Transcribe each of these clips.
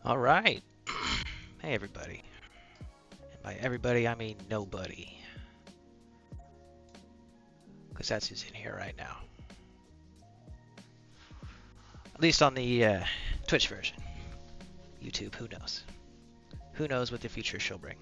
All right. Hey, everybody. And by everybody, I mean nobody. Because that's who's in here right now. At least on the Twitch version. YouTube, who knows? Who knows what the future shall bring?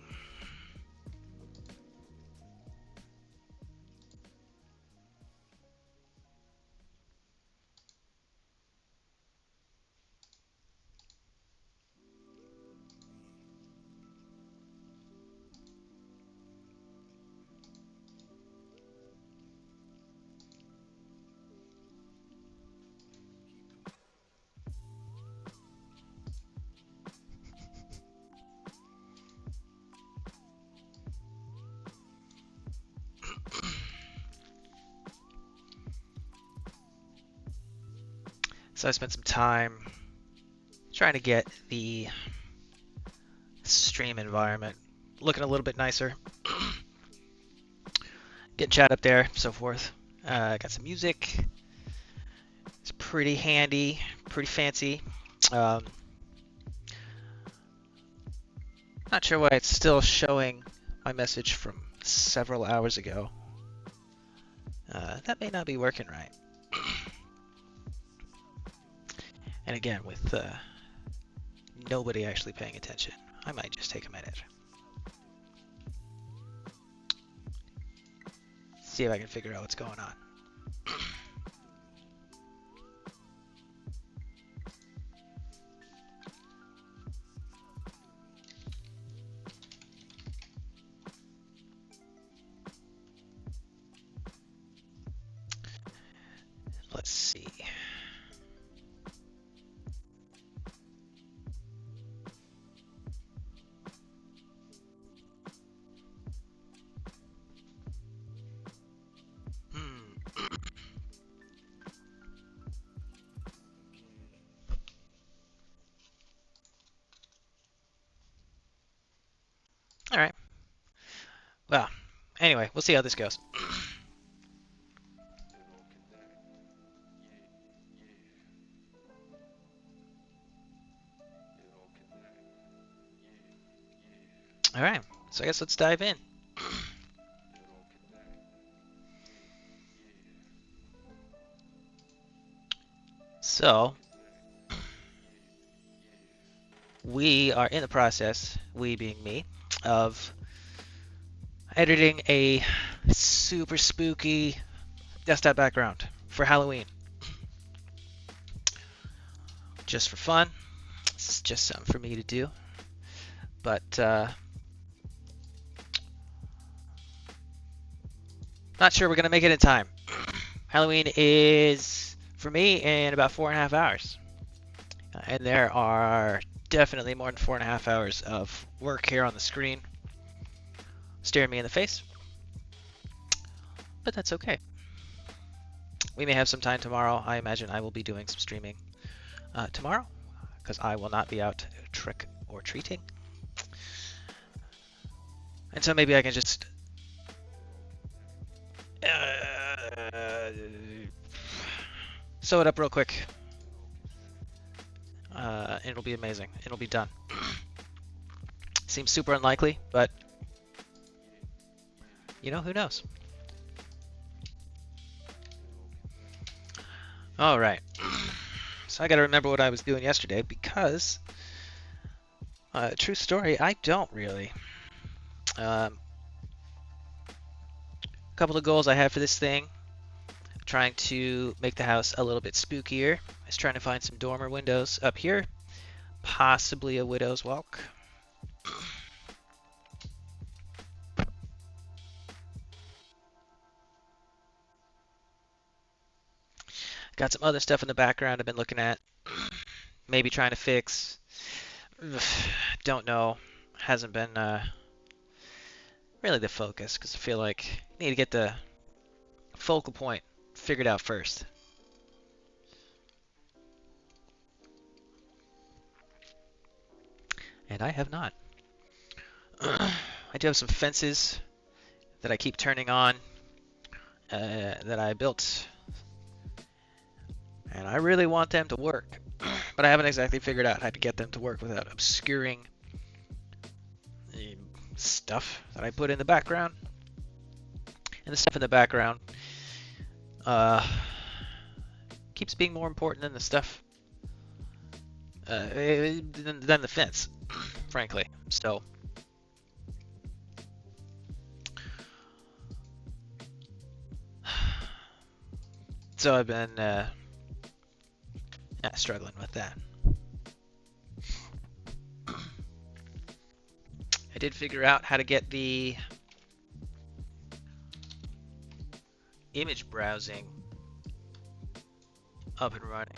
So I spent some time trying to get the stream environment looking a little bit nicer. Get chat up there, so forth. Got some music. It's pretty handy, pretty fancy. Not sure why it's still showing my message from several hours ago. That may not be working right. And again, with nobody actually paying attention, I might just take a minute. See if I can figure out what's going on. Let's see. All right. Well, anyway, we'll see how this goes. All right. So I guess let's dive in. So, we are in the process, we being me, of editing a super spooky desktop background for Halloween. Just for fun. It's just something for me to do. But not sure we're going to make it in time. Halloween is, for me, in about 4.5 hours. And there are definitely more than 4.5 hours of work here on the screen staring me in the face. But that's okay. We may have some time tomorrow. I imagine I will be doing some streaming tomorrow because I will not be out trick or treating. And so maybe I can just sew it up real quick. It'll be amazing. It'll be done. Seems super unlikely, but you know, who knows? All right. So I got to remember what I was doing yesterday because, true story, I don't really. A couple of goals I have for this thing. Trying to make the house a little bit spookier. I was trying to find some dormer windows up here. Possibly a widow's walk. Got some other stuff in the background I've been looking at. Maybe trying to fix. Don't know. Hasn't been really the focus because I feel like I need to get the focal point figured out first. And I have not. I do have some fences that I keep turning on that I built. And I really want them to work, but I haven't exactly figured out how to get them to work without obscuring the stuff that I put in the background. And the stuff in the background uh, keeps being more important than the stuff than the fence, frankly. So I've been struggling with that. I did figure out how to get the image browsing up and running.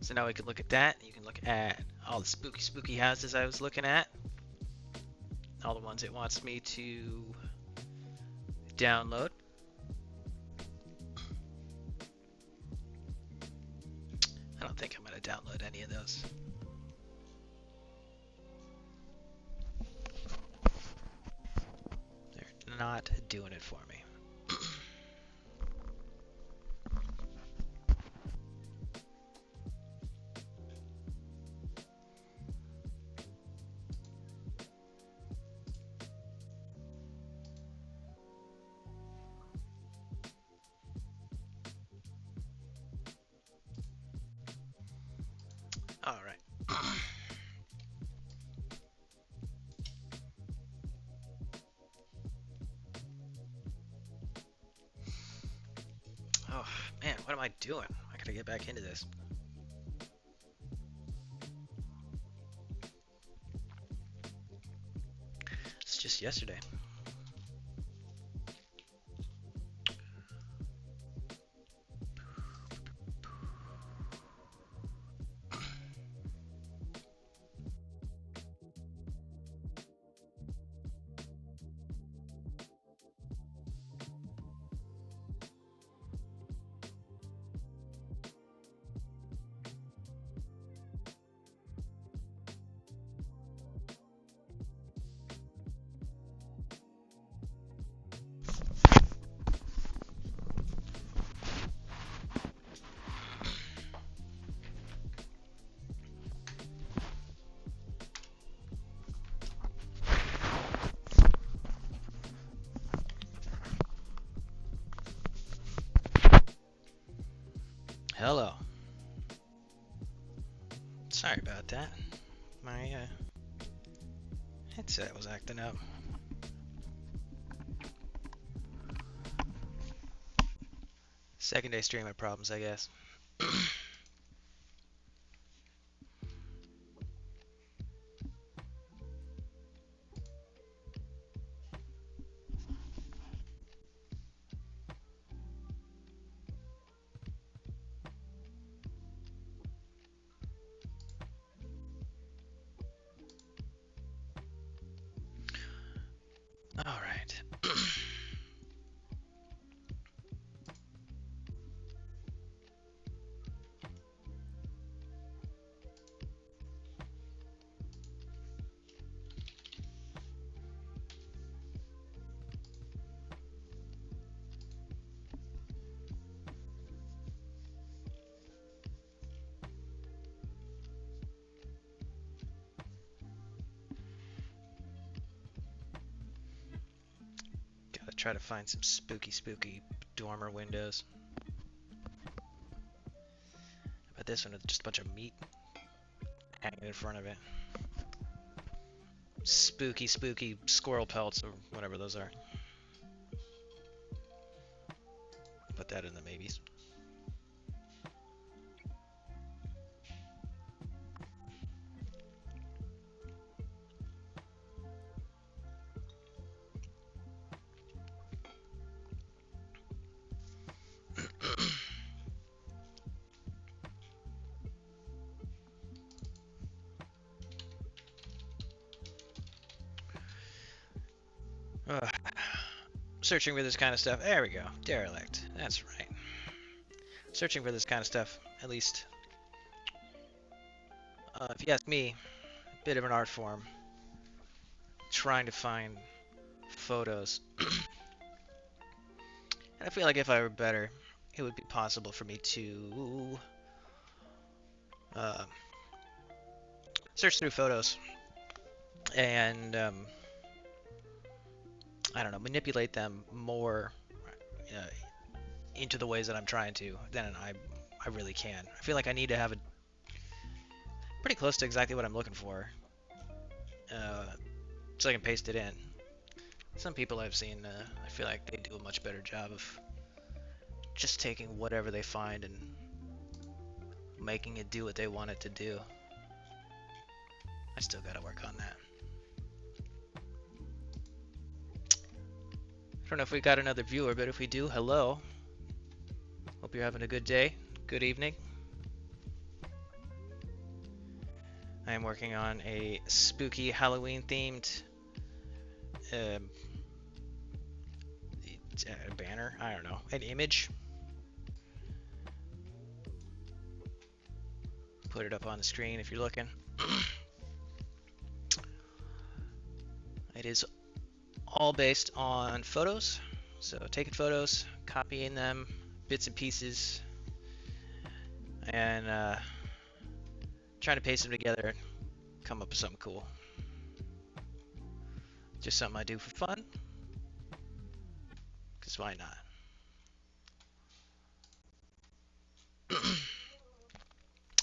So now we can look at that. You can look at all the spooky houses I was looking at. All the ones it wants me to download. I don't think I'm going to download any of those. They're not doing it for me. All right. Oh, man, what am I doing? I gotta get back into this. It's just yesterday. Hello. Sorry about that. My headset was acting up. Second day streaming problems, I guess. All right. Gotta try to find some spooky dormer windows. But this one is just a bunch of meat hanging in front of it. Spooky squirrel pelts or whatever those are. Put that in the maybes. Searching for this kind of stuff. There we go. Derelict. That's right. Searching for this kind of stuff, at least, if you ask me, a bit of an art form. Trying to find photos. And I feel like if I were better, it would be possible for me to uh, search through photos and I don't know, manipulate them more uh, into the ways that I'm trying to than I really can. I feel like I need to have it pretty close to exactly what I'm looking for, uh, so I can paste it in. Some people I've seen, I feel like they do a much better job of just taking whatever they find and making it do what they want it to do. I still gotta work on that. I don't know if we got another viewer, but if we do, hello. Hope you're having a good day, good evening. I am working on a spooky Halloween themed banner. I don't know, an image. Put it up on the screen if you're looking. It is all based on photos. So taking photos, copying them, bits and pieces, and trying to paste them together and come up with something cool. Just something I do for fun, because why not?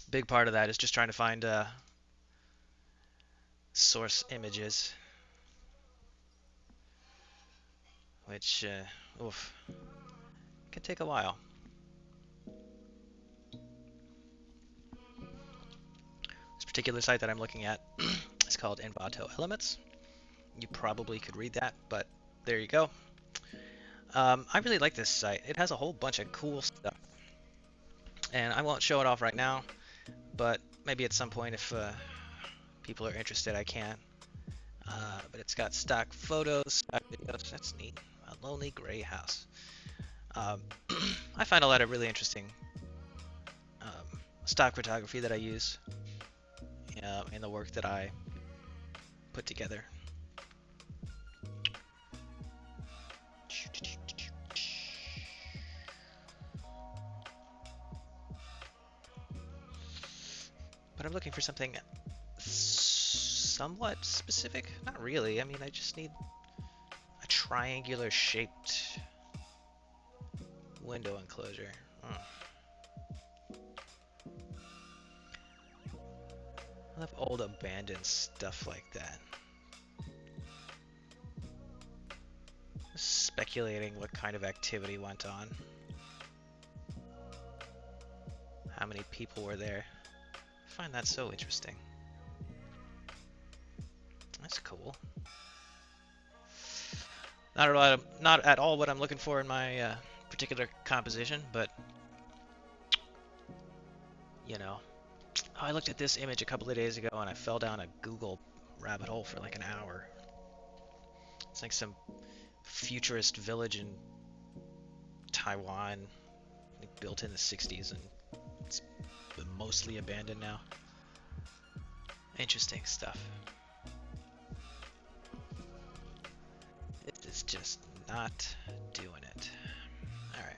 Big part of that is just trying to find source images, which oof, can take a while. This particular site that I'm looking at is called Envato Elements. You probably could read that, but there you go. I really like this site. It has a whole bunch of cool stuff, and I won't show it off right now, but maybe at some point if people are interested, I can. But it's got stock photos, stock videos. That's neat. A lonely gray house. I find a lot of really interesting stock photography that I use in the work that I put together. But I'm looking for something somewhat specific. Not really. I mean, I just need a triangular shaped window enclosure. I love old abandoned stuff like that. Speculating what kind of activity went on. How many people were there. I find that so interesting. That's cool. Not at all what I'm looking for in my particular composition, but you know. Oh, I looked at this image a couple of days ago and I fell down a Google rabbit hole for like an hour. It's like some futurist village in Taiwan, built in the 60s, and it's mostly abandoned now. Interesting stuff. It is just not doing it. Alright.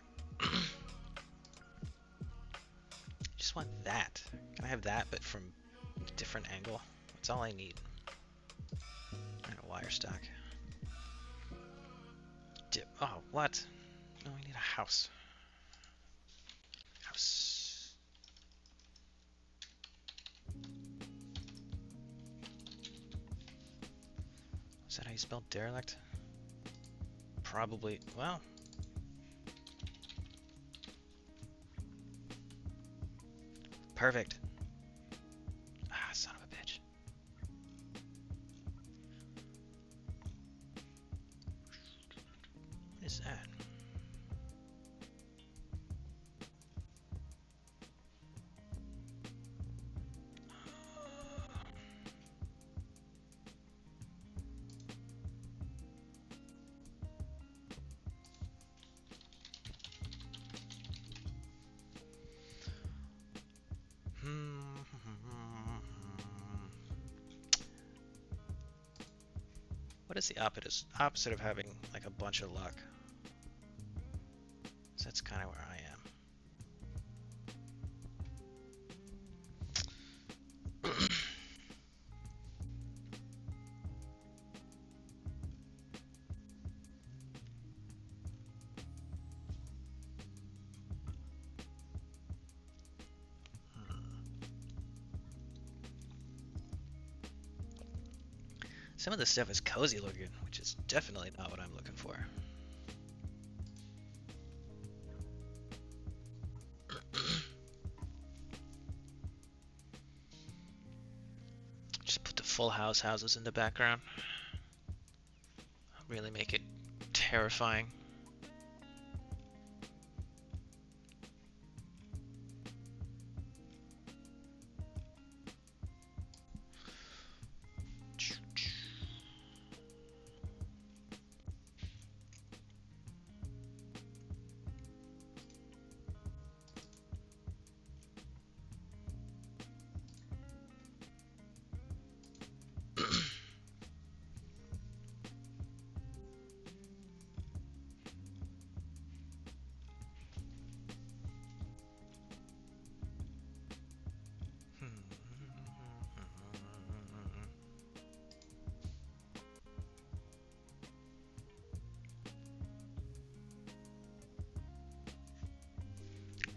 Just want that. Can I have that, but from a different angle? That's all I need. And a wire stock. Oh, what? No, we need a house. House. Is that how you spell derelict? Probably. Well. Perfect. Ah, son of a bitch. What is that? What is the opposite of having like a bunch of luck? So that's kind of where I am. Some of this stuff is cozy looking, which is definitely not what I'm looking for. Just put the full house houses in the background. Really make it terrifying.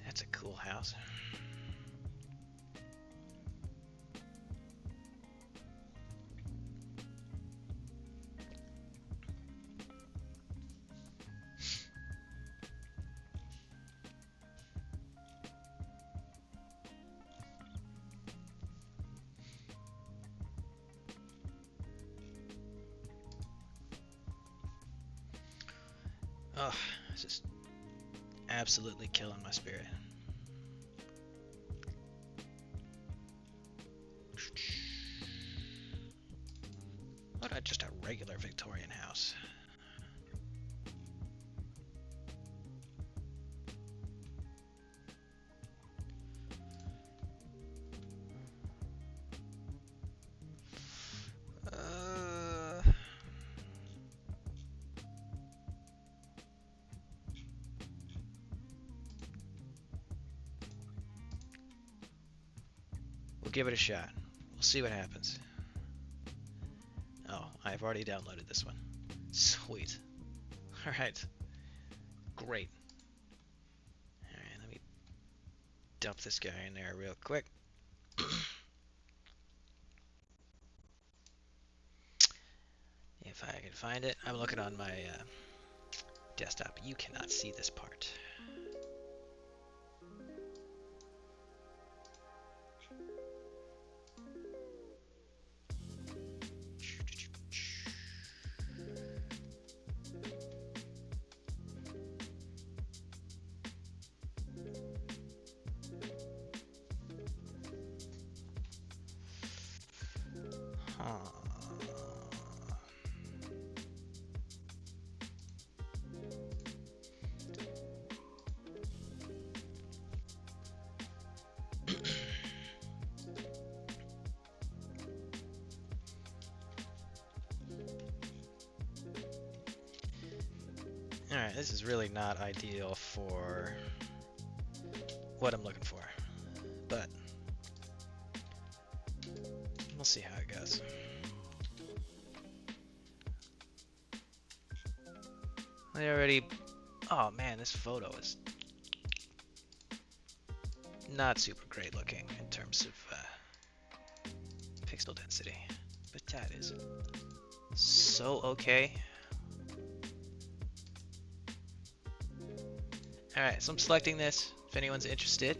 That's a cool house. Oh, it's just absolutely killing my spirit. What about just a regular Victorian house? We'll give it a shot. We'll see what happens. Oh, I've already downloaded this one. Sweet. Alright. Great. Alright, let me dump this guy in there real quick. If I can find it. I'm looking on my desktop. You cannot see this part. Alright, this is really not ideal for what I'm looking for, but we'll see how it goes. I already... Oh man, this photo is not super great looking in terms of pixel density, but that is so okay. Alright, so I'm selecting this if anyone's interested,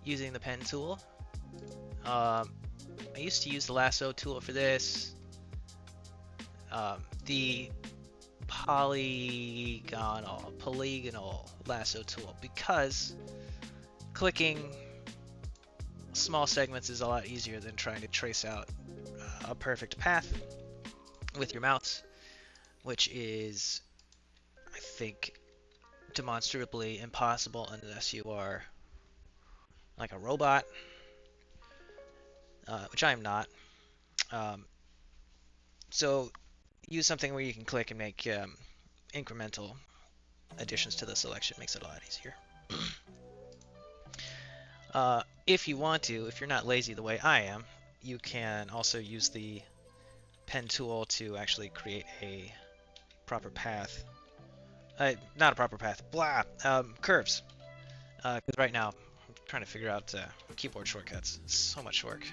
using the pen tool. I used to use the lasso tool for this. The polygonal lasso tool, because clicking small segments is a lot easier than trying to trace out a perfect path with your mouse, which is, I think, demonstrably impossible unless you are like a robot, which I am not. So use something where you can click and make incremental additions to the selection. Makes it a lot easier. If you want to, if you're not lazy the way I am, you can also use the pen tool to actually create a proper path. Not a proper path, blah, curves. Because right now, I'm trying to figure out keyboard shortcuts. So much work.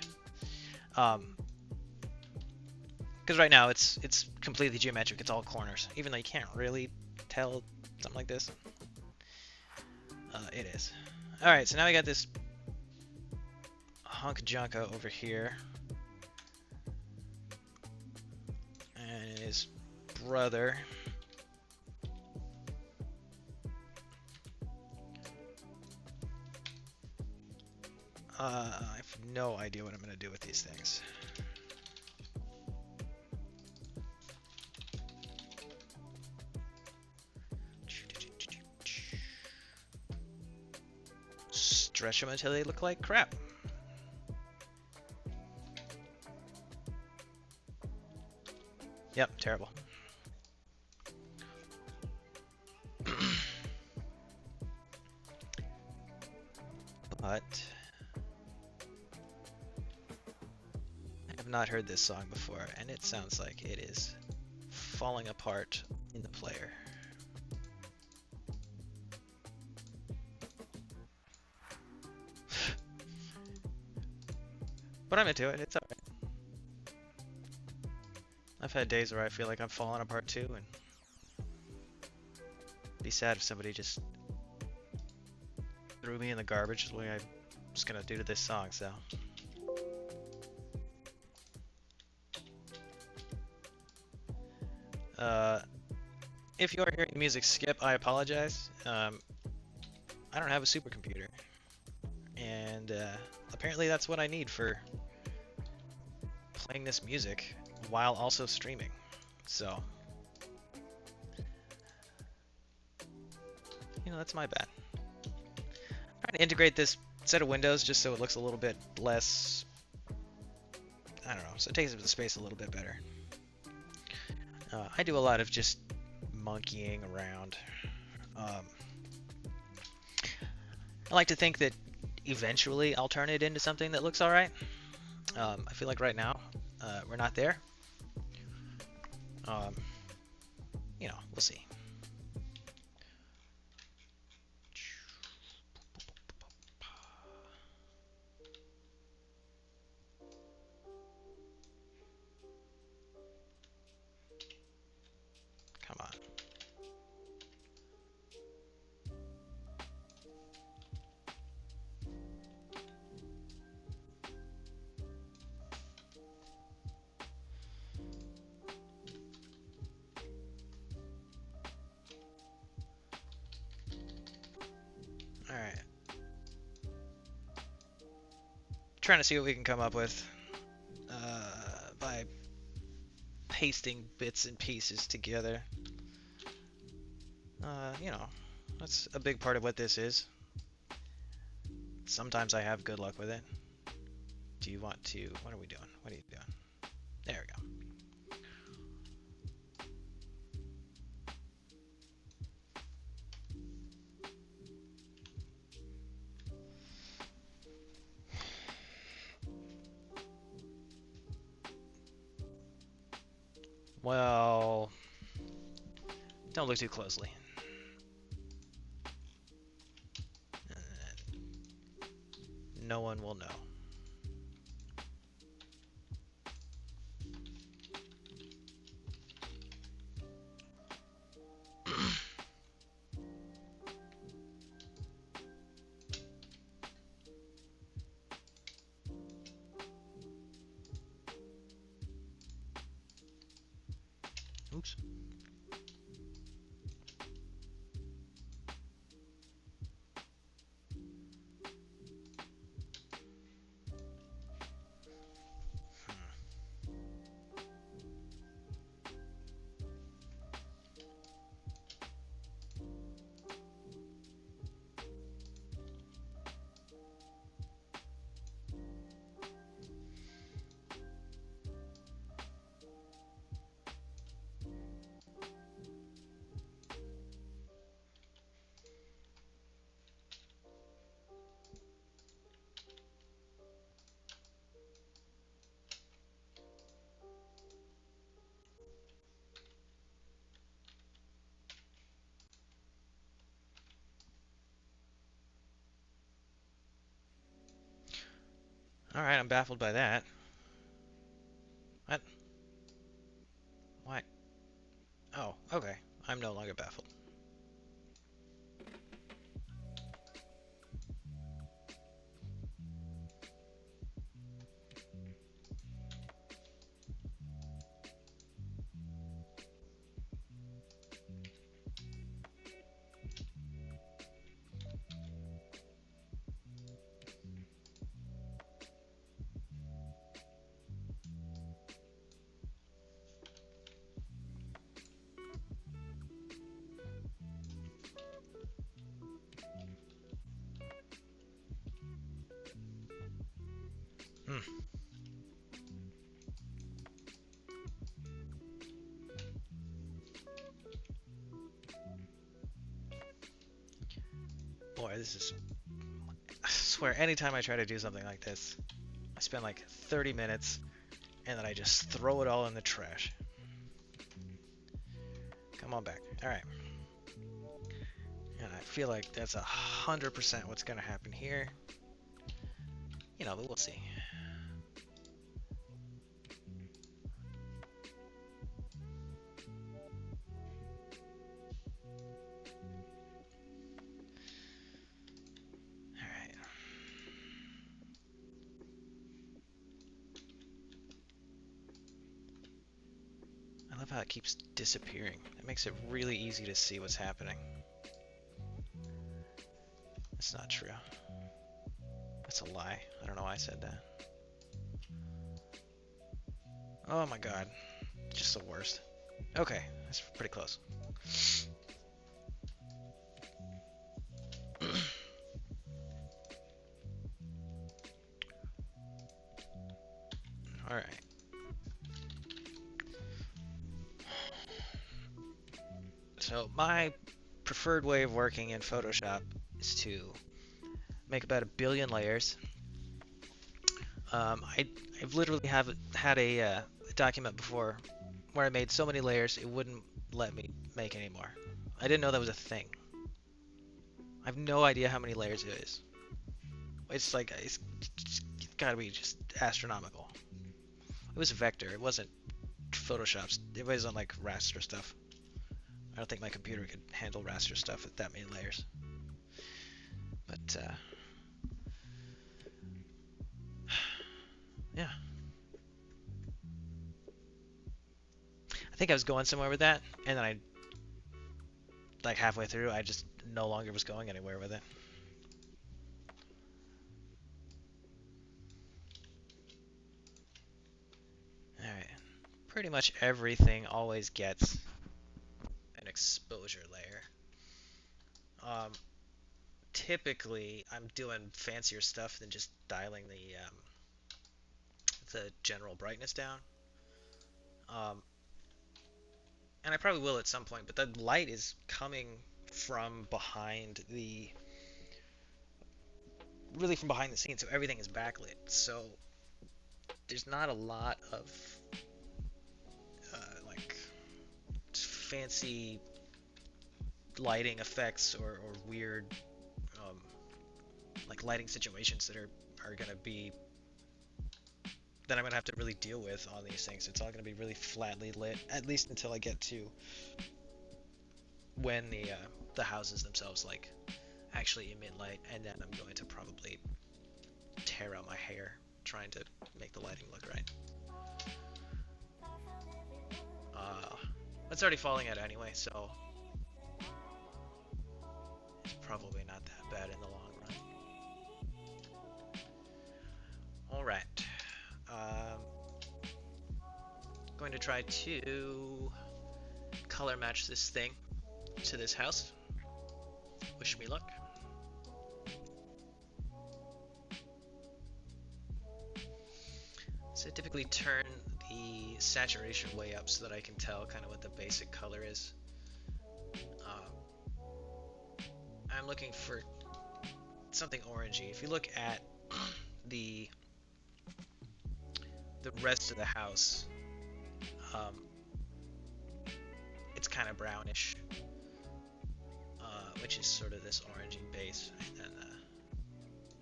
Because right now it's completely geometric. It's all corners, even though you can't really tell something like this. It is. All right, so now we got this hunk junka over here, and his brother. I have no idea what I'm gonna do with these things. Stretch them until they look like crap. Yep, terrible. But I have not heard this song before, and it sounds like it is falling apart in the player. But I'm into it. It's alright. I've had days where I feel like I'm falling apart too, and be sad if somebody just threw me in the garbage the way I'm just gonna do to this song. So. If you are hearing the music skip, I apologize. I don't have a supercomputer, and apparently that's what I need for playing this music while also streaming. So, that's my bad. I'm trying to integrate this set of windows just so it looks a little bit less, I don't know, so it takes up the space a little bit better. I do a lot of just monkeying around. I like to think that eventually I'll turn it into something that looks alright. I feel like right now we're not there. We'll see. Come on. Alright. Trying to see what we can come up with by pasting bits and pieces together. That's a big part of what this is. Sometimes I have good luck with it. Do you want to... What are we doing? What are you doing? There we go. Well, don't look too closely. No one will know. Oops. Alright, I'm baffled by that. What? Oh, okay. I'm no longer baffled. Hmm. Boy, this is... I swear, anytime I try to do something like this, I spend like 30 minutes, and then I just throw it all in the trash. Come on back. Alright. And I feel like that's 100% what's gonna happen here. You know, but we'll see. Alright. I love how it keeps disappearing. It makes it really easy to see what's happening. That's not true. That's a lie. I don't know why I said that. Oh my god. Just the worst. Okay, that's pretty close. Alright. So my preferred way of working in Photoshop is to make about 1 billion layers. I've literally had a document before where I made so many layers it wouldn't let me make any more. I didn't know that was a thing. I have no idea how many layers it is. It's like it's gotta be just astronomical. It was vector. It wasn't Photoshop's. It wasn't like raster stuff. I don't think my computer could handle raster stuff with that many layers. But yeah, I think I was going somewhere with that, and then I like halfway through, I just no longer was going anywhere with it. All right, pretty much everything always gets an exposure layer. Um, Typically, I'm doing fancier stuff than just dialing the general brightness down. Um, and I probably will at some point, but the light is coming from behind the really from behind the scenes, so everything is backlit. So there's not a lot of like fancy lighting effects or weird um, like lighting situations that are gonna be that I'm gonna have to really deal with on these things. It's all gonna be really flatly lit, at least until I get to when the houses themselves like actually emit light, and then I'm going to probably tear out my hair trying to make the lighting look right. Uh, it's already falling out anyway, so it's probably not that bad in the long run. All right, going to try to color match this thing to this house. Wish me luck. So I typically turn the saturation way up so that I can tell kind of what the basic color is. Um, I'm looking for something orangey. If you look at the the rest of the house, um, it's kind of brownish, which is sort of this orangey base, and then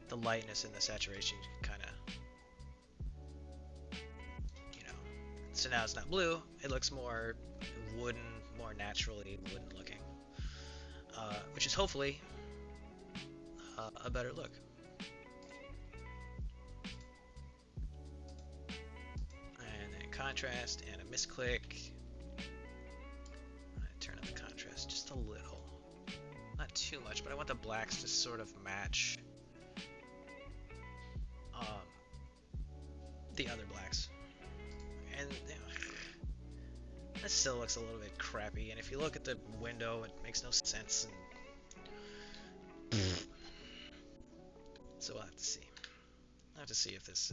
the lightness and the saturation kind of, you know. So now it's not blue; it looks more wooden, more more naturally wooden looking, which is hopefully a better look. And then contrast and a misclick. Turn up the contrast just a little, not too much, but I want the blacks to sort of match the other blacks. And you know, that still looks a little bit crappy. And if you look at the window, it makes no sense. And so we'll have to see. I'll have to see if this,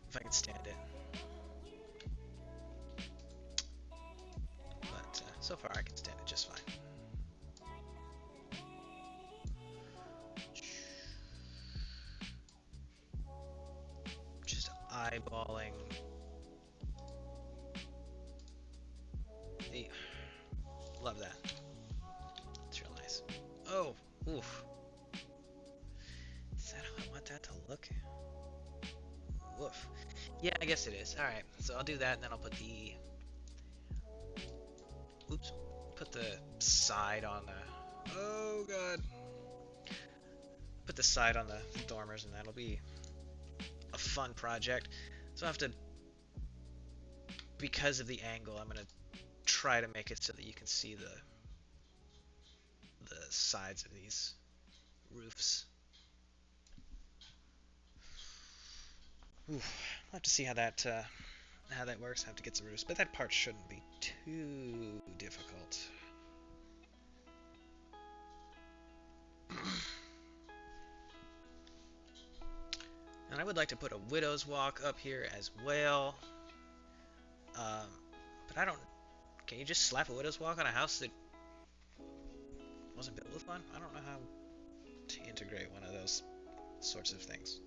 if I can stand it. But so far, I can stand it just fine. Just eyeballing the. Love that. It's real nice. Oh, oof. Is that how I want that to look? Woof. Yeah, I guess it is. Alright, so I'll do that, and then I'll put the... Oops. Put the side on the... Oh, God. Put the side on the dormers, and that'll be a fun project. So I have to... Because of the angle, I'm going to try to make it so that you can see the sides of these roofs. Oof. I'll have to see how that works. I have to get some roofs, but that part shouldn't be too difficult. And I would like to put a widow's walk up here as well. But I don't... Can you just slap a widow's walk on a house that wasn't built with one? I don't know how to integrate one of those sorts of things.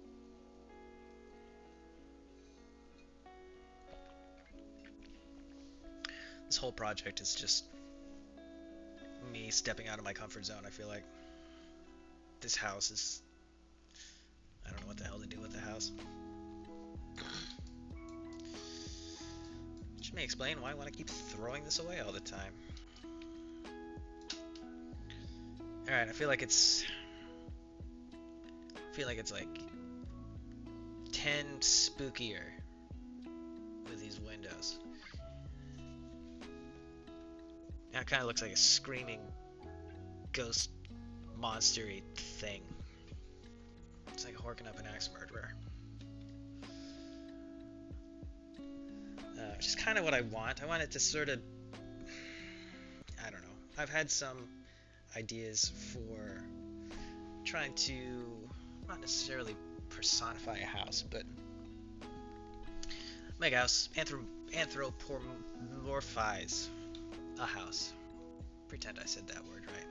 This whole project is just me stepping out of my comfort zone. I feel like this house is... I don't know what the hell to do with the house. Which may explain why I want to keep throwing this away all the time. Alright, I feel like it's like 10 spookier with these windows. Now it kind of looks like a screaming ghost monster-y thing. It's like horking up an axe murderer. Which is kind of what I want. I want it to sort of... I don't know. I've had some ideas for trying to not necessarily personify a house, but make a house, anthropomorphize a house. Pretend I said that word right.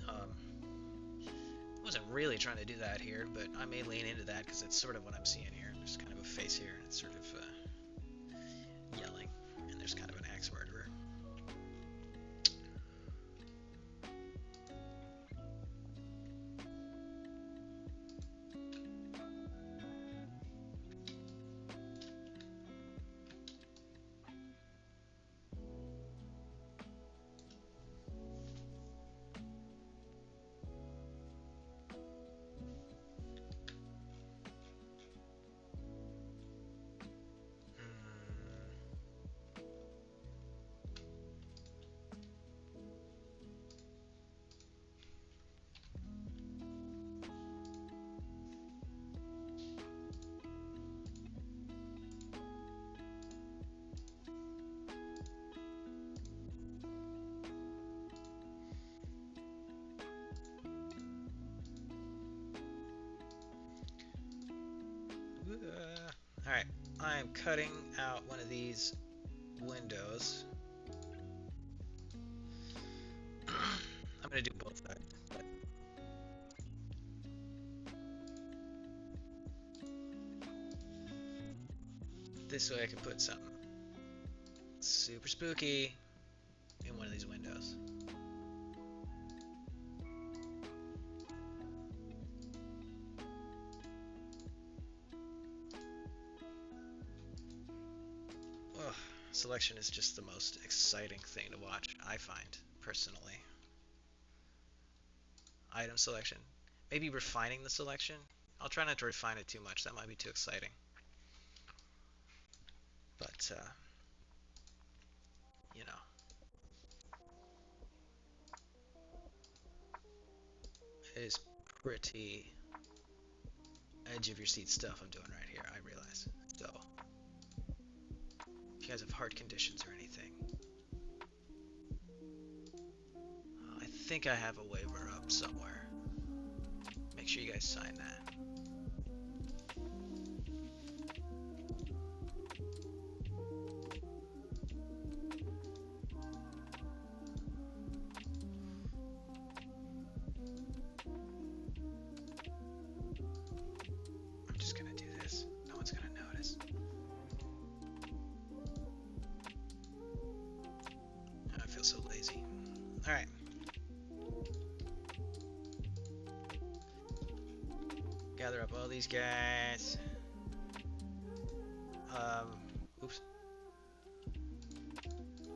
I wasn't really trying to do that here, but I may lean into that because it's sort of what I'm seeing here. There's kind of a face here, and it's sort of yelling, and there's kind of an axe murderer. Alright, I'm cutting out one of these windows. I'm going to do both sides. But this way I can put something super spooky in one of these windows. Selection is just the most exciting thing to watch, I find, personally. Item selection. Maybe refining the selection. I'll try not to refine it too much. That might be too exciting. But, you know, it is pretty edge of your seat stuff I'm doing right here, I realize. So, if you guys have heart conditions or anything, I think I have a waiver up somewhere. Make sure you guys sign that. I'm just gonna do this. No one's gonna notice. I feel so lazy. Alright. Gather up all these guys. Oops.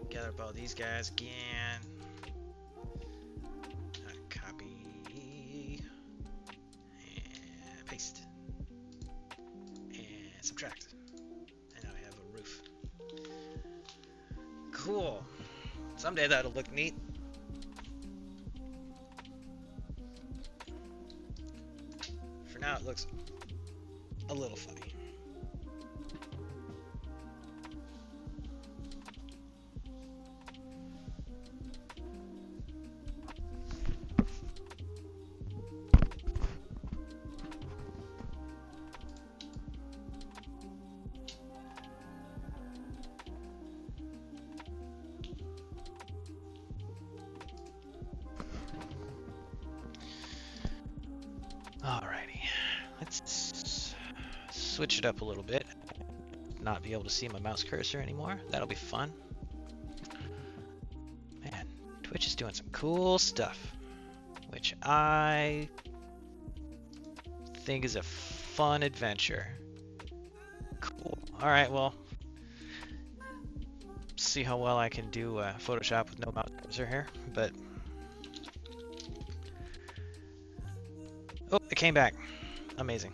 Gather up all these guys again. Copy. And paste. And subtract. And now we have a roof. Cool. Someday that'll look neat. For now it looks a little funny. Alrighty, let's switch it up a little bit. Not be able to see my mouse cursor anymore. That'll be fun. Man, Twitch is doing some cool stuff, which I think is a fun adventure. Cool. Alright, well, see how well I can do Photoshop with no mouse cursor here, but... Oh, it came back. Amazing.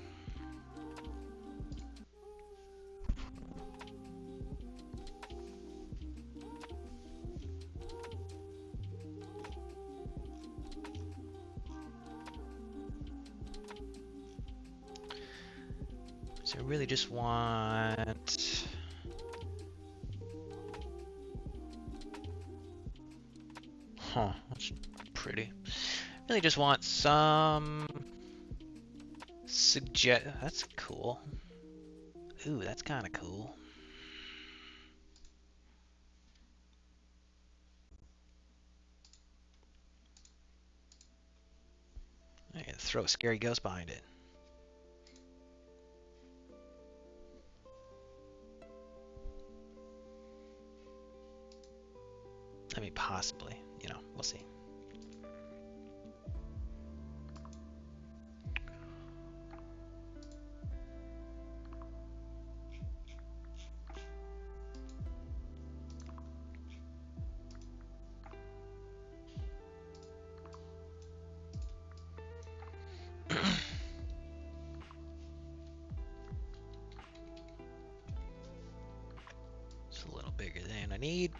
So I really just want... Huh, that's pretty. Really just want some... That's cool. Ooh, that's kind of cool. I gotta throw a scary ghost behind it. I mean, possibly. You know, we'll see. It's a little bigger than I need.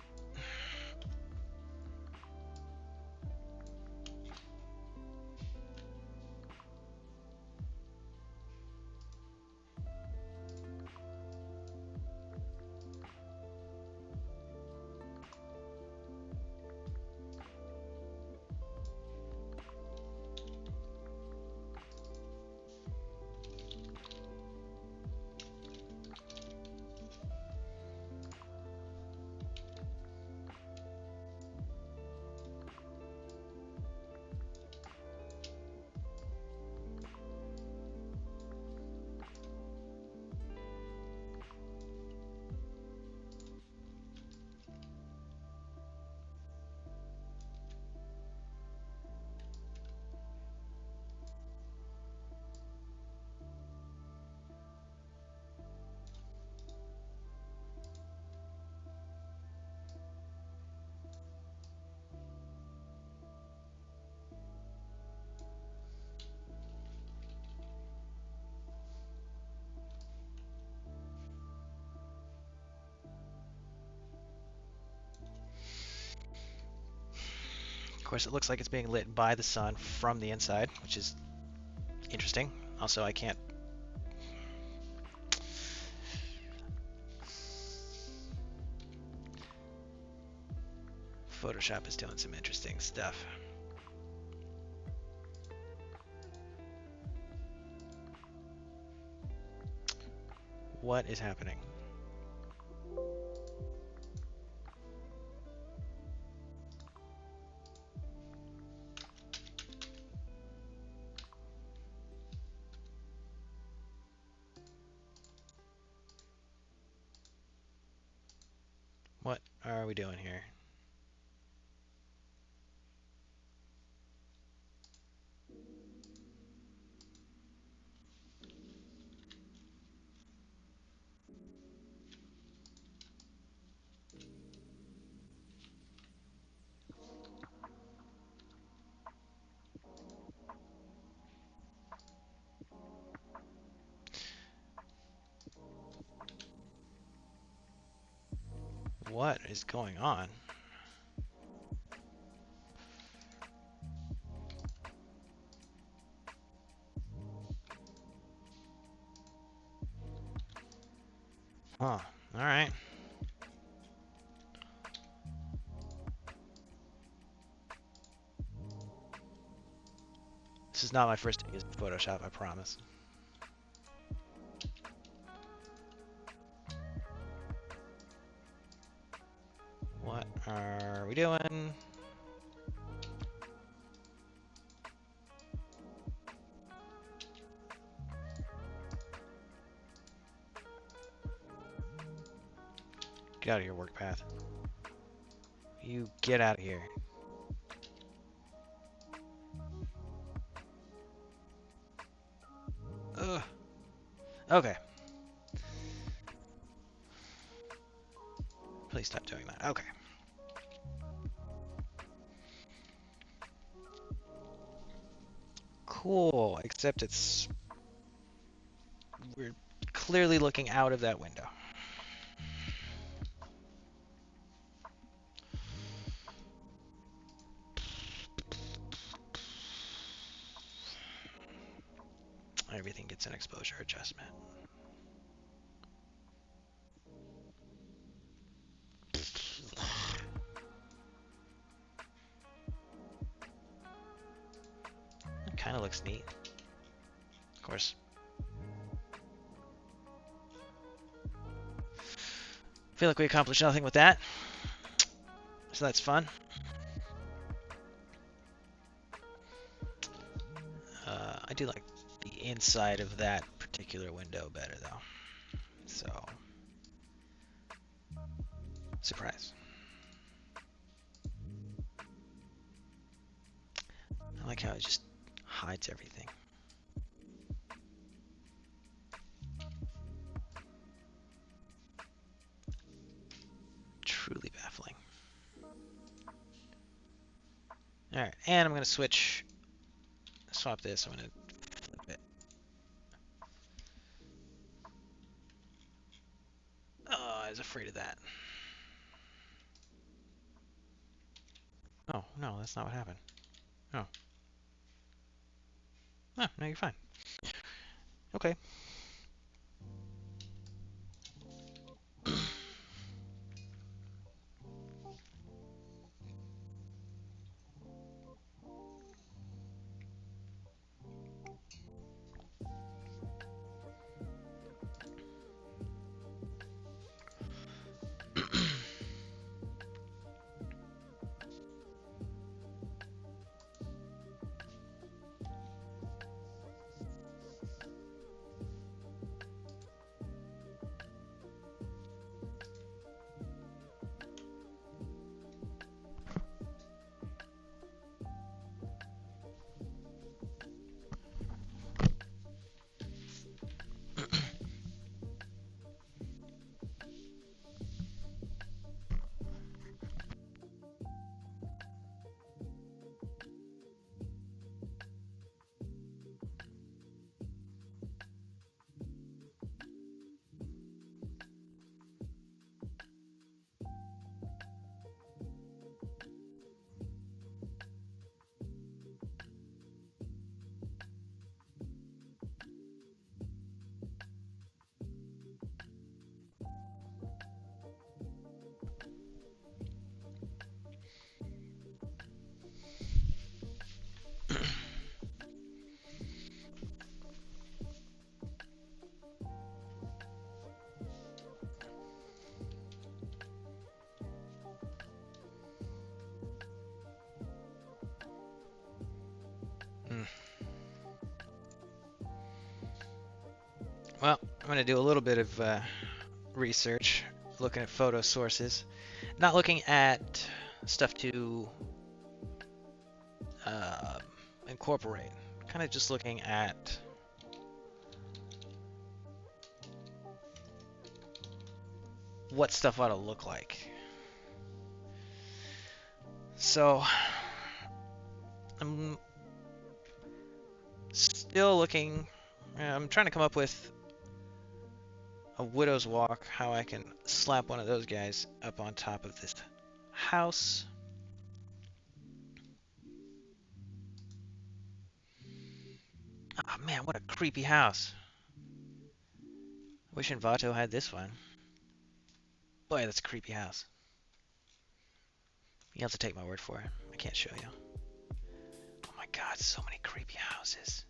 course, it looks like it's being lit by the sun from the inside, which is interesting. Also, I can't... Photoshop is doing some interesting stuff. What is happening? What are we doing here? What is going on? Huh. Alright. This is not my first time using Photoshop, I promise. What are we doing? Get out of your work path. You get out of here. Ugh. Okay. Please stop doing that. Okay. Cool, except we're clearly looking out of that window. Everything gets an exposure adjustment. It kind of looks neat. Of course. Feel like we accomplished nothing with that. So that's fun. I do like the inside of that particular window better though. So, surprise. I like how it just hides everything. Truly baffling. Alright, and I'm going to swap this, I'm going to flip it. Oh, I was afraid of that. Oh, no, that's not what happened. Oh. Oh, no, you're fine. Okay. Well, I'm going to do a little bit of research, looking at photo sources, not looking at stuff to uh, incorporate, kind of just looking at what stuff ought to look like. So I'm still looking, I'm trying to come up with a widow's walk, how I can slap one of those guys up on top of this house. Oh man, what a creepy house. Wish Envato had this one. Boy, that's a creepy house. You have to take my word for it. I can't show you. Oh my god, so many creepy houses.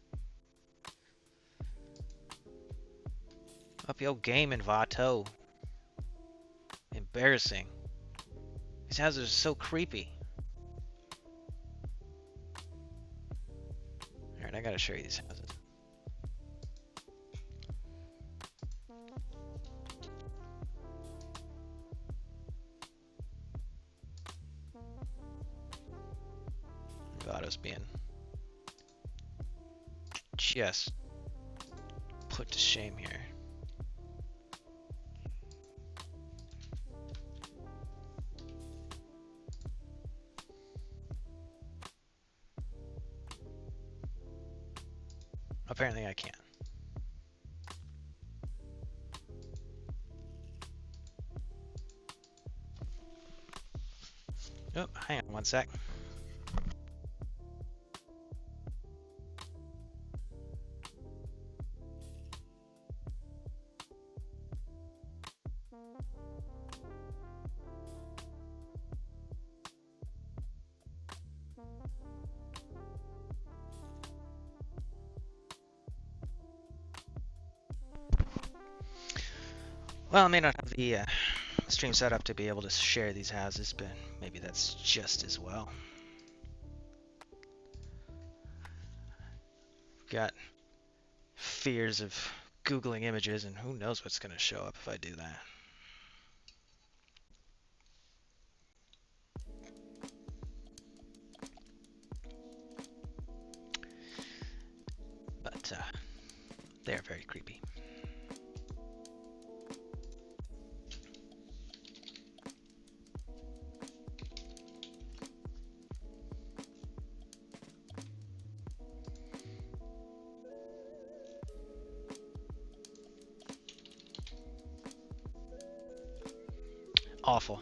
Up your game, Envato. Embarrassing. These houses are so creepy. Alright, I gotta show you these houses. Envato's being just put to shame here. Apparently I can't. Oh, hang on one sec. Well, I may not have the stream set up to be able to share these houses, but maybe that's just as well. Got fears of Googling images, and who knows what's going to show up if I do that. But they're very creepy. Awful.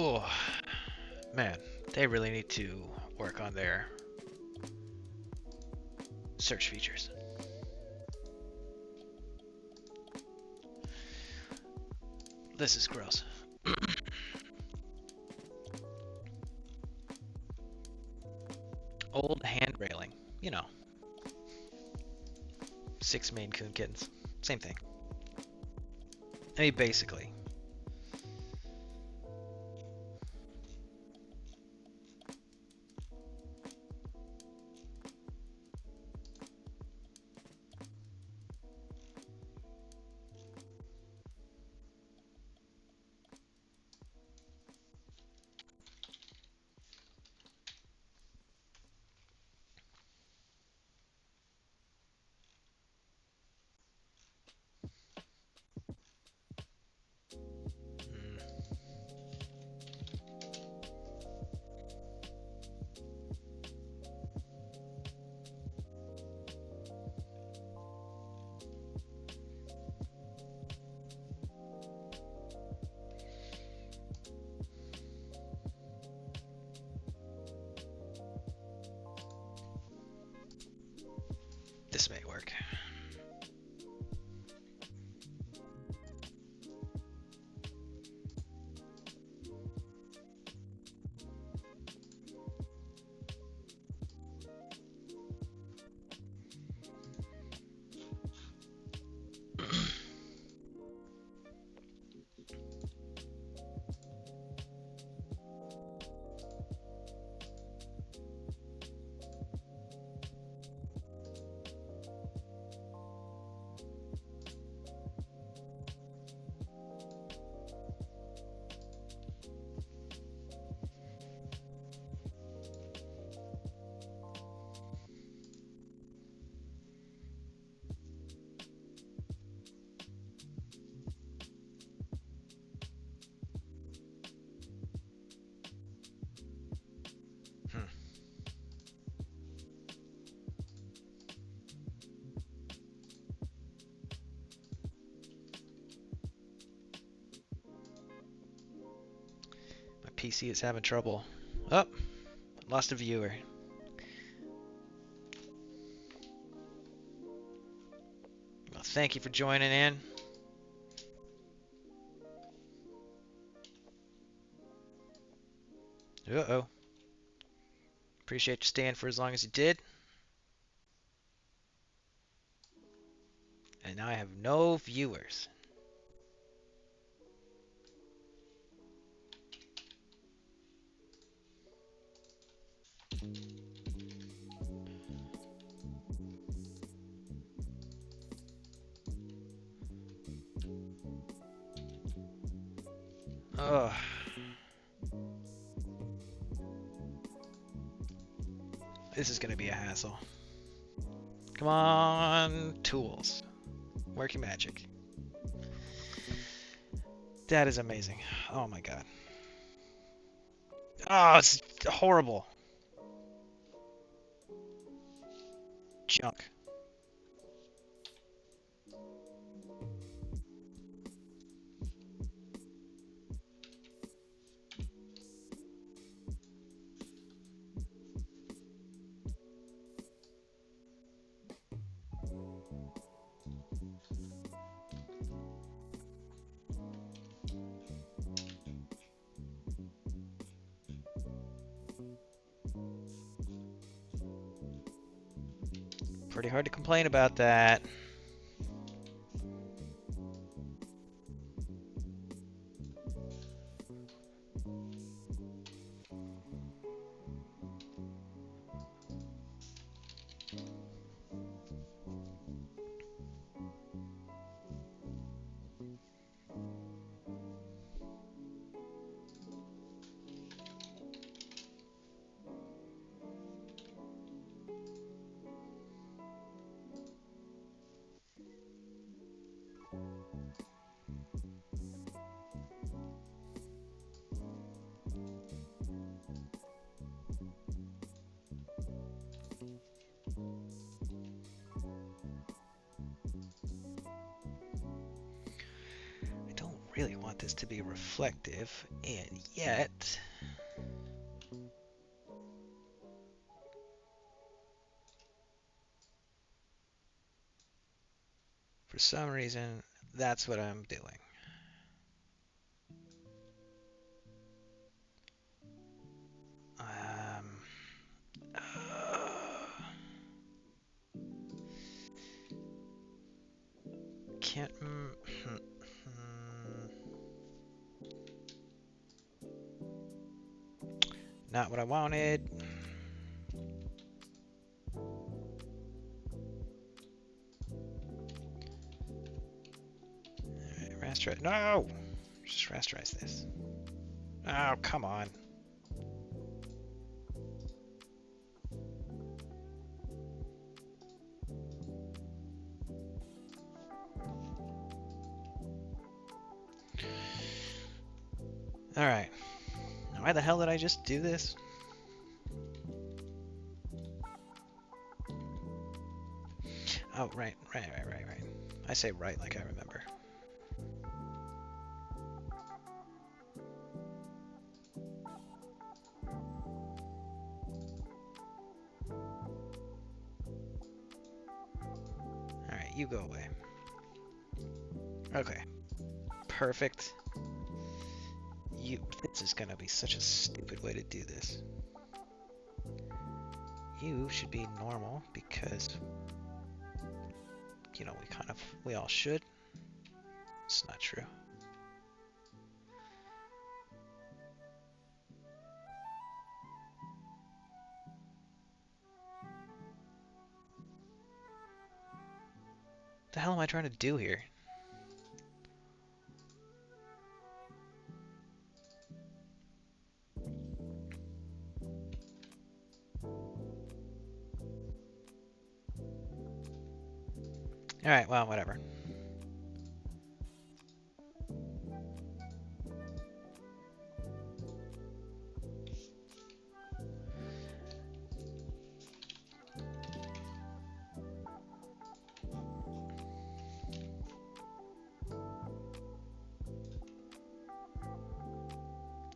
Oh, man, they really need to work on their search features. This is gross. Old hand railing, you know. 6 Maine Coon kittens. Same thing. I mean, basically. PC is having trouble. Oh, lost a viewer. Well, thank you for joining in. Uh-oh. Appreciate you staying for as long as you did. And now I have no viewers. Ugh. This is gonna be a hassle. Come on, tools. Work your magic. That is amazing. Oh my god. Oh, it's horrible. Junk. Pretty hard to complain about that. Really want this to be reflective, and yet for some reason that's what I'm doing. Can't. Not what I wanted. Alright, rasterize. No! Just rasterize this. Oh, come on. Alright. Why the hell did I just do this? Oh, right. I say right like I remember. Alright, you go away. Okay. Perfect. This is gonna be such a stupid way to do this. You should be normal because, you know, we all should. It's not true. What the hell am I trying to do here? Alright, well, whatever.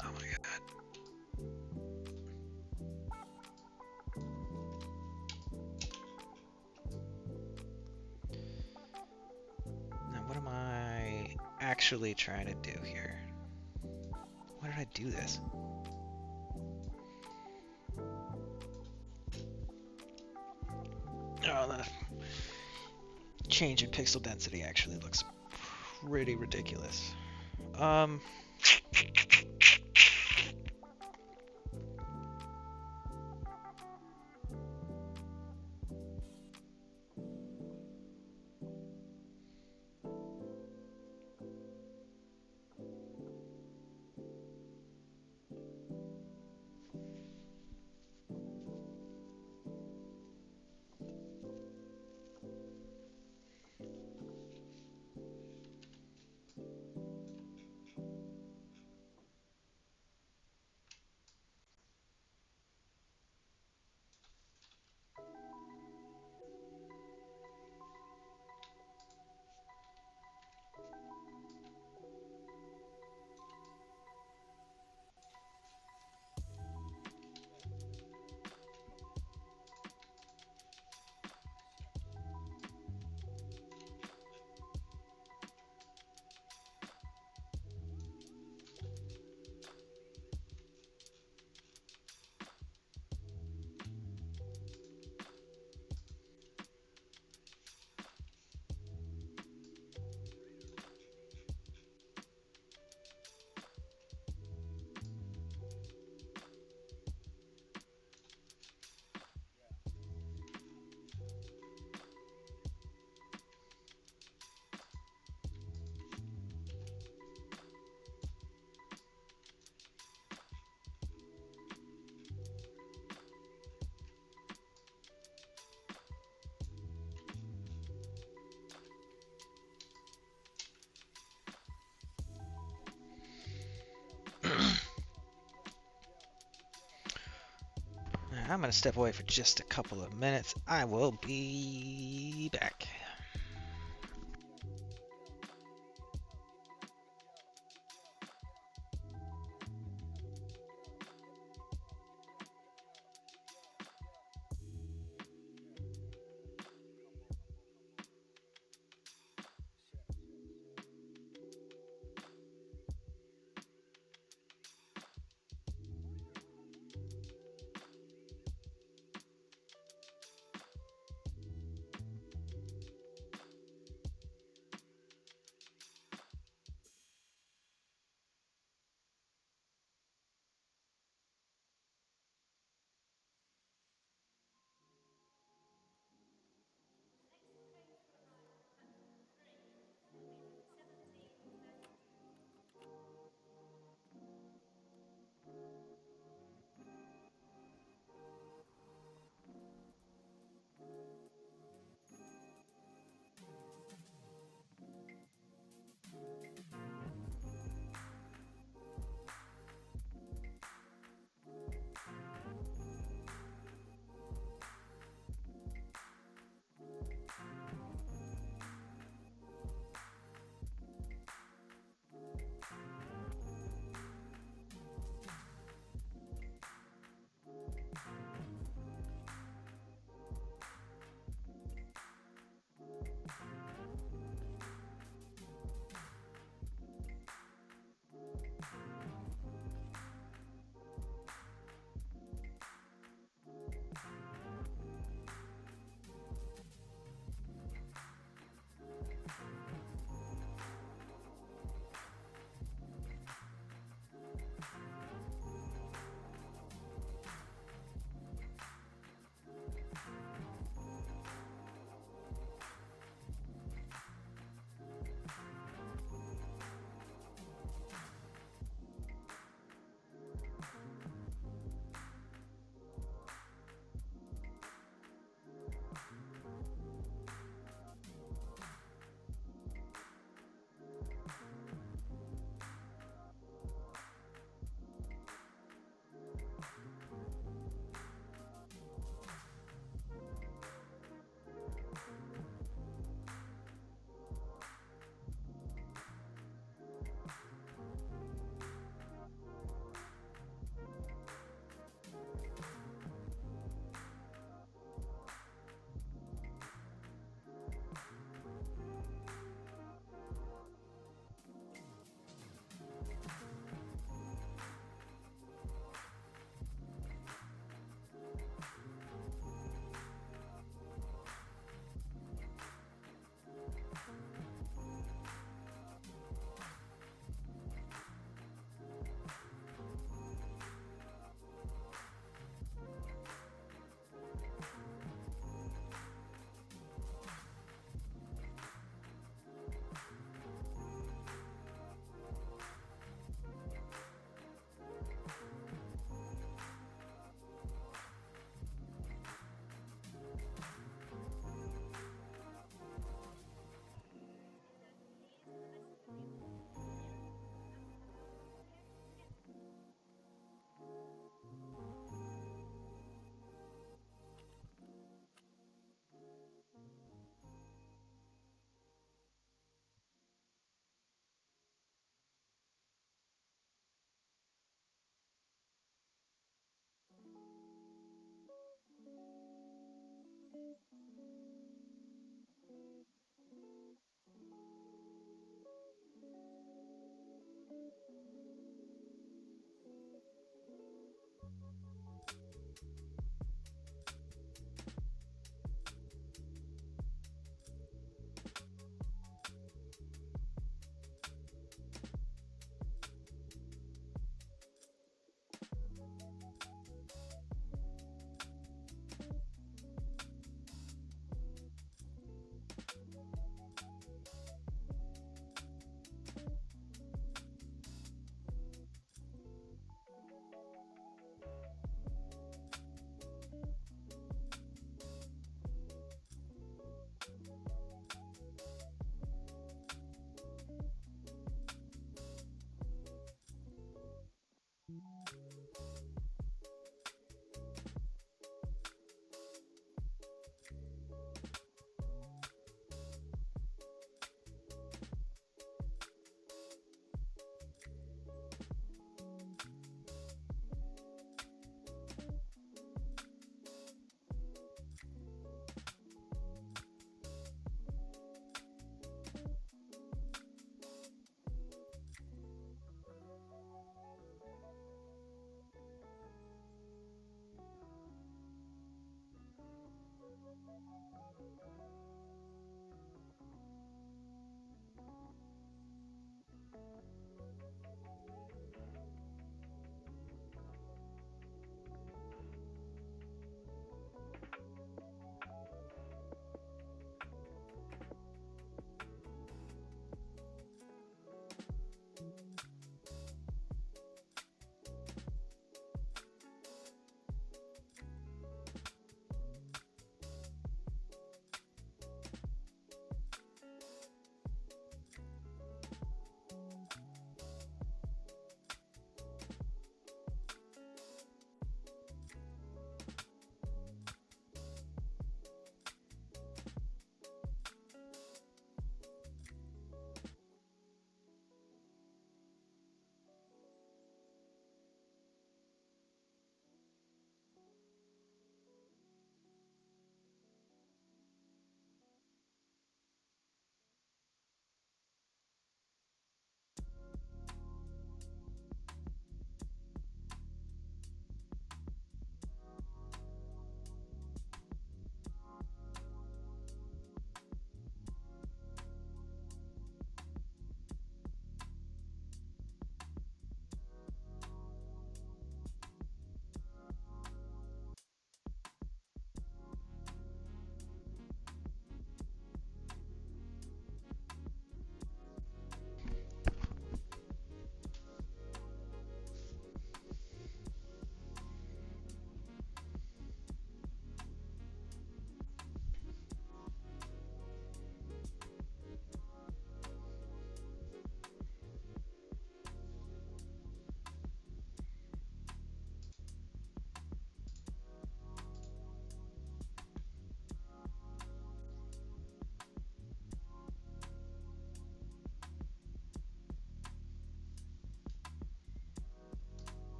Oh my god. actually trying to do here? Why did I do this? Oh, the change in pixel density actually looks pretty ridiculous. Um, I'm gonna step away for just a couple of minutes. I will be back.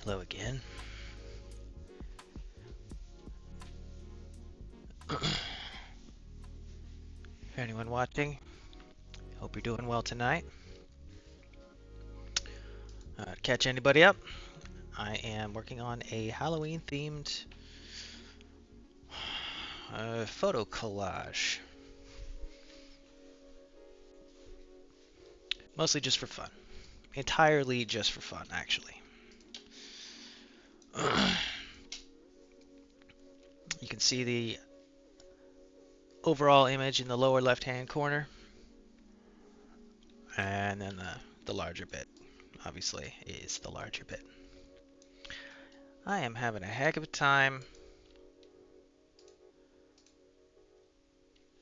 Hello again. For anyone watching, hope you're doing well tonight. Catch anybody up? I am working on a Halloween themed photo collage. Mostly just for fun. Entirely just for fun, actually. You can see the overall image in the lower left-hand corner. And then the larger bit, obviously, is the larger bit. I am having a heck of a time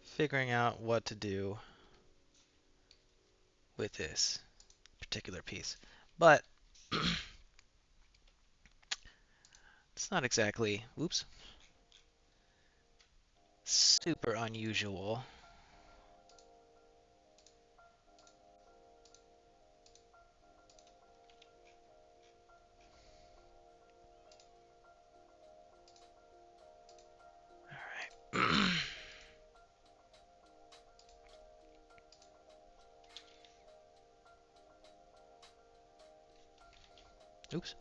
figuring out what to do with this particular piece. But it's not exactly, oops, super unusual. All right. Oops.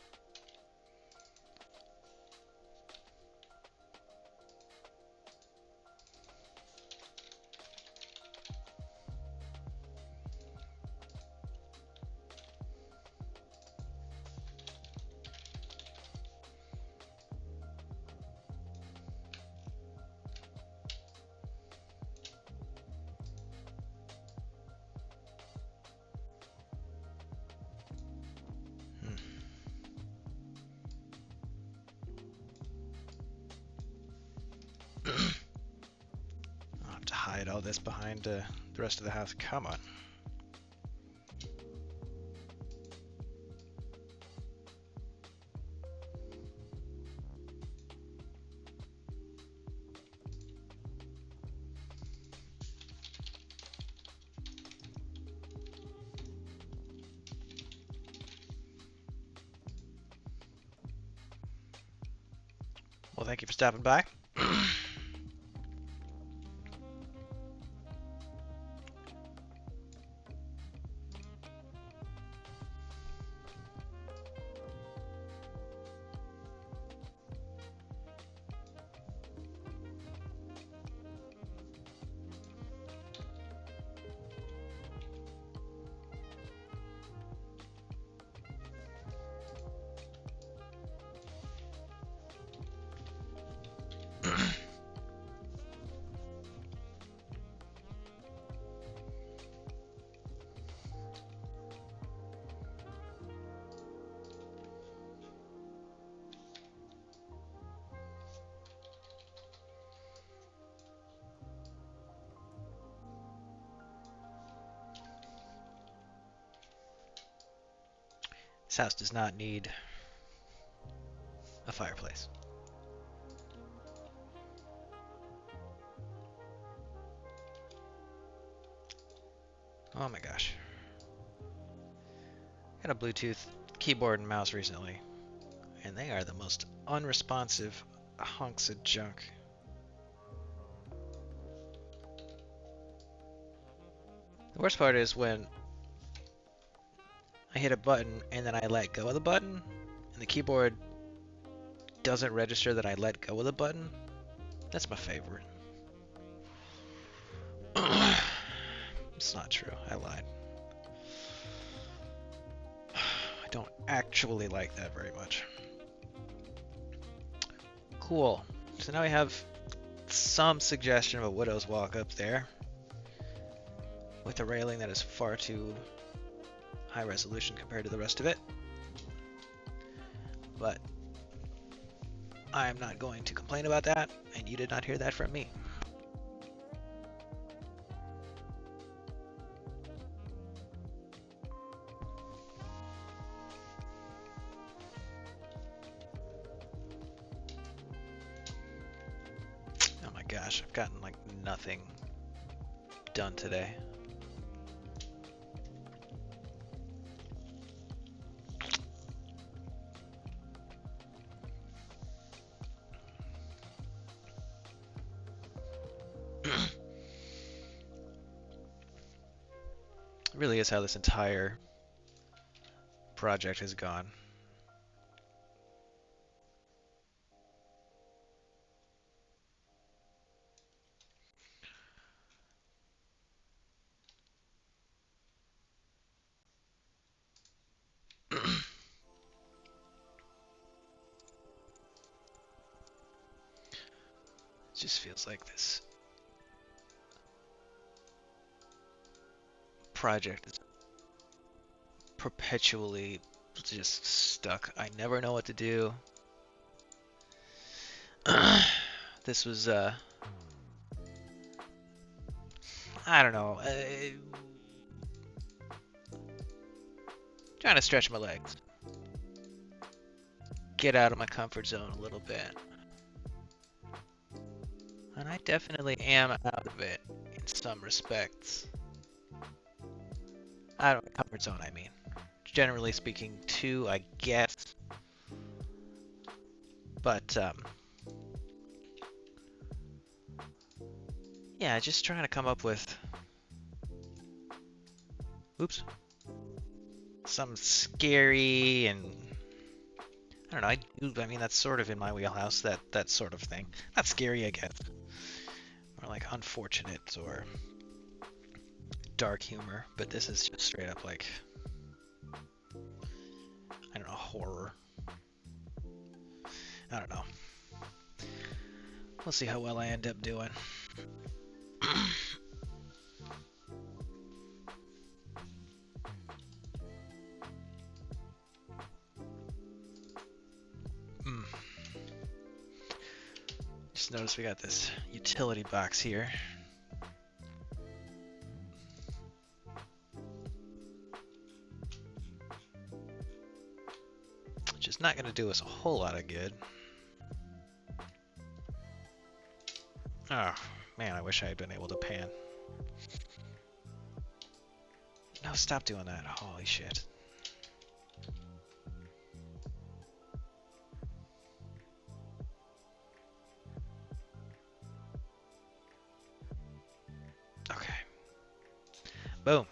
I'll have to hide all this behind the rest of the house. Come on. Well, thank you for stopping by. This house does not need a fireplace. Oh my gosh. I got a Bluetooth keyboard and mouse recently, and they are the most unresponsive hunks of junk. The worst part is when I hit a button and then I let go of the button, and the keyboard doesn't register that I let go of the button. That's my favorite. It's not true. I lied. I don't actually like that very much. Cool. So now we have some suggestion of a widow's walk up there with a railing that is far too high resolution compared to the rest of it. But I'm not going to complain about that, and you did not hear that from me. Oh my gosh, I've gotten like nothing done today. It really is how this entire project has gone. It just feels like this project is perpetually just stuck. I never know what to do. This was, I don't know, trying to stretch my legs. Get out of my comfort zone a little bit. And I definitely am out of it in some respects. Out of my comfort zone, I mean. Generally speaking, too, I guess. But, yeah, just trying to come up with, oops, some scary and, I don't know, I mean, that's sort of in my wheelhouse, that sort of thing. Not scary, I guess. More like unfortunate or dark humor, but this is just straight up like, I don't know, horror. I don't know. We'll see how well I end up doing. Just notice we got this utility box here. Which is not going to do us a whole lot of good. Oh, man, I wish I had been able to pan. No, stop doing that. Holy shit. Okay. Boom.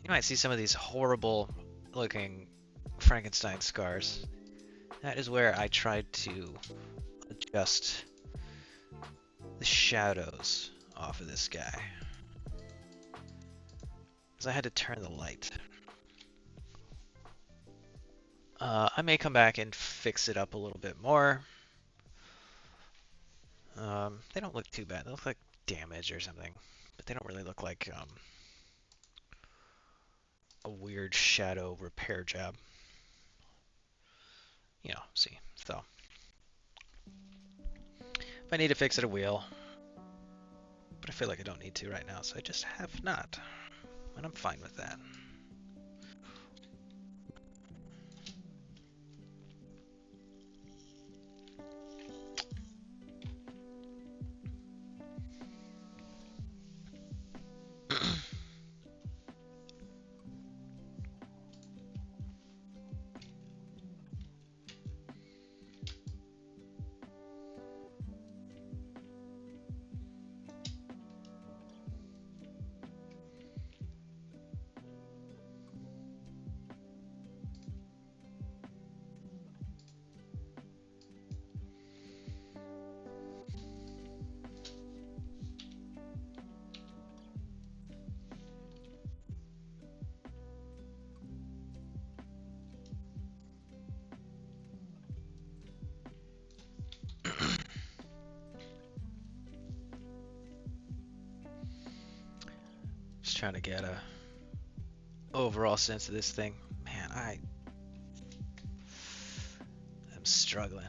You might see some of these horrible looking Frankenstein scars. That is where I tried to adjust the shadows off of this guy. Because I had to turn the light. I may come back and fix it up a little bit more. They don't look too bad. They look like damage or something. But they don't really look like a weird shadow repair job. You know, see. So, if I need to fix it, I will. But I feel like I don't need to right now, so I just have not. And I'm fine with that. Just trying to get a overall sense of this thing. Man, I am struggling.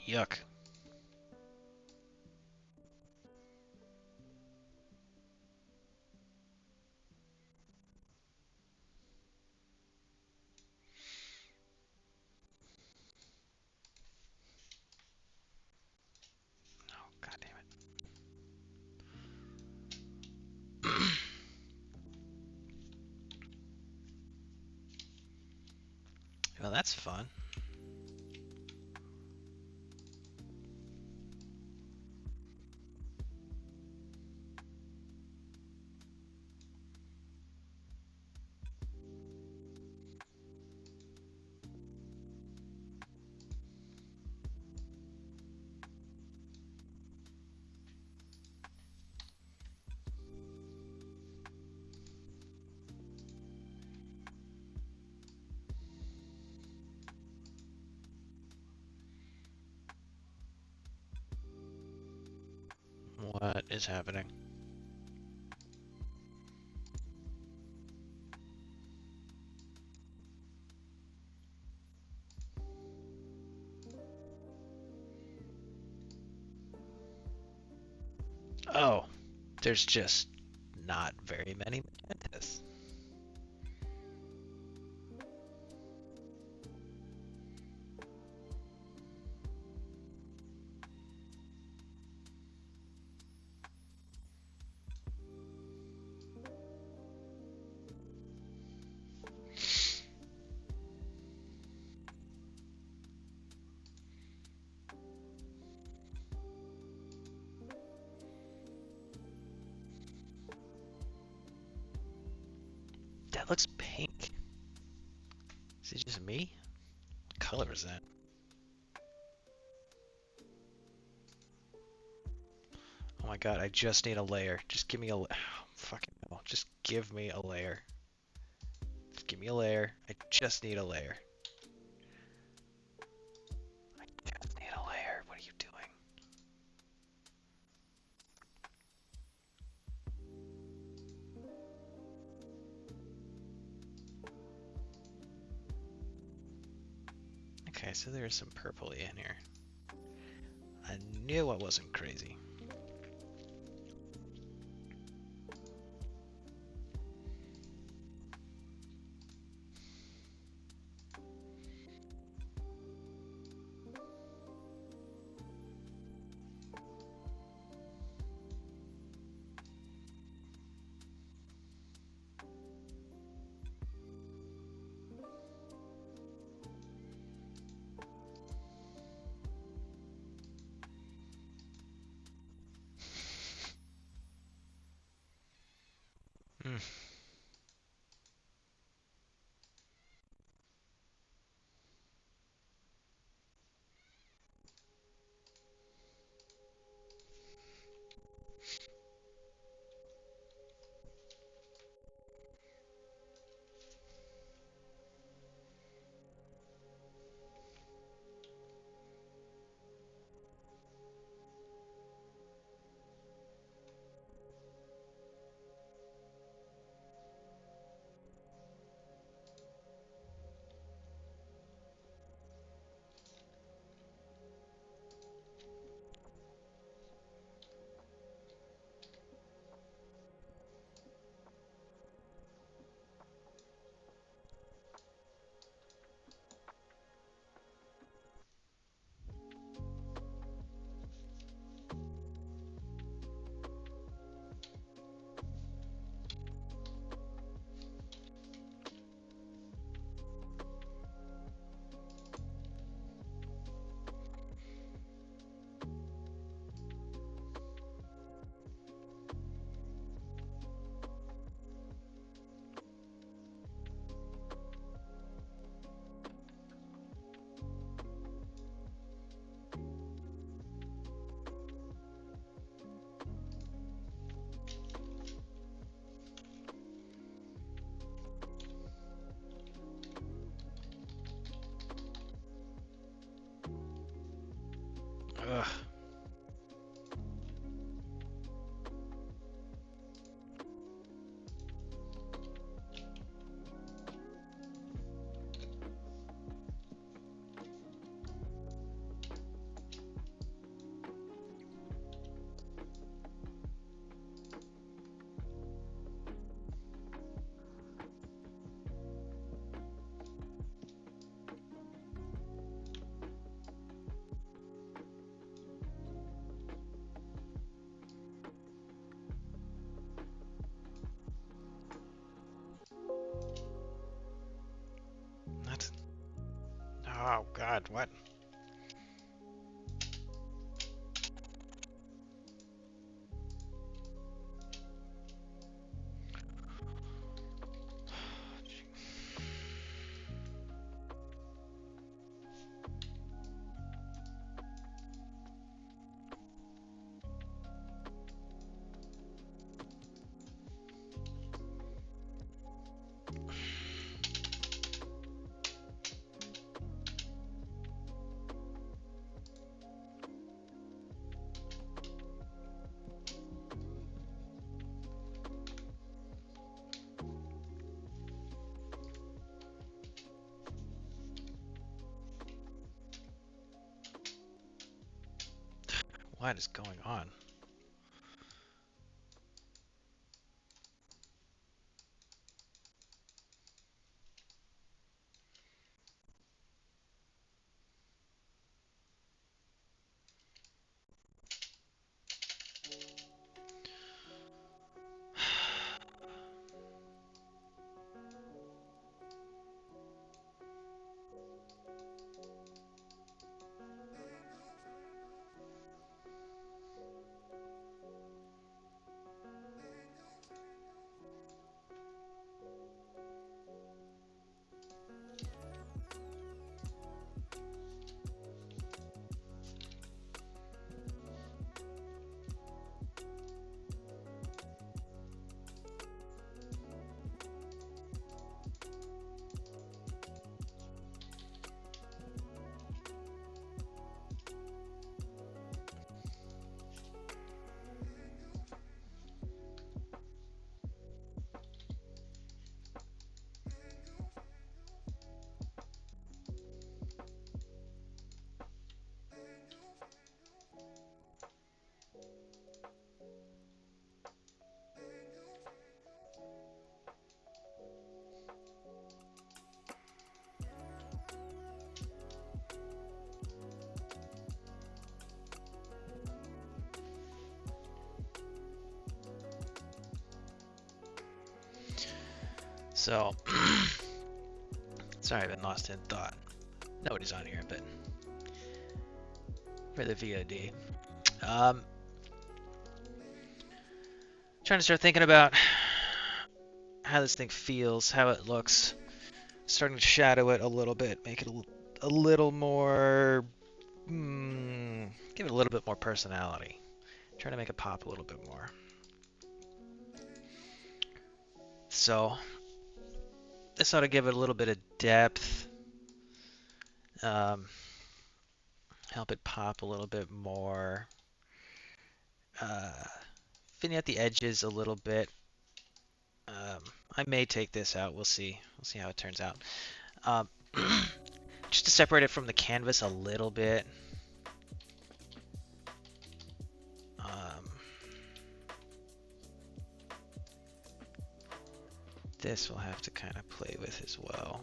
Yuck. Oh, God damn it. Well, that's fun. What is happening? Oh, there's just not very many magentas. That looks pink. Is it just me? What color is that? Oh my god, I just need a layer. Just give me a... fucking hell. Just give me a layer. Just give me a layer. I just need a layer. I just need a layer. What are you doing? Okay, so there's some purpley in here. I knew I wasn't crazy. Mm. God, what? What is going on? So, sorry, I've been lost in thought. Nobody's on here, but for the VOD. Trying to start thinking about how this thing feels, how it looks. Starting to shadow it a little bit, make it a little more, give it a little bit more personality. Trying to make it pop a little bit more. So, this ought to give it a little bit of depth. Help it pop a little bit more. Thinning out the edges a little bit. I may take this out. We'll see. We'll see how it turns out. Just to separate it from the canvas a little bit. This we'll have to kind of play with as well.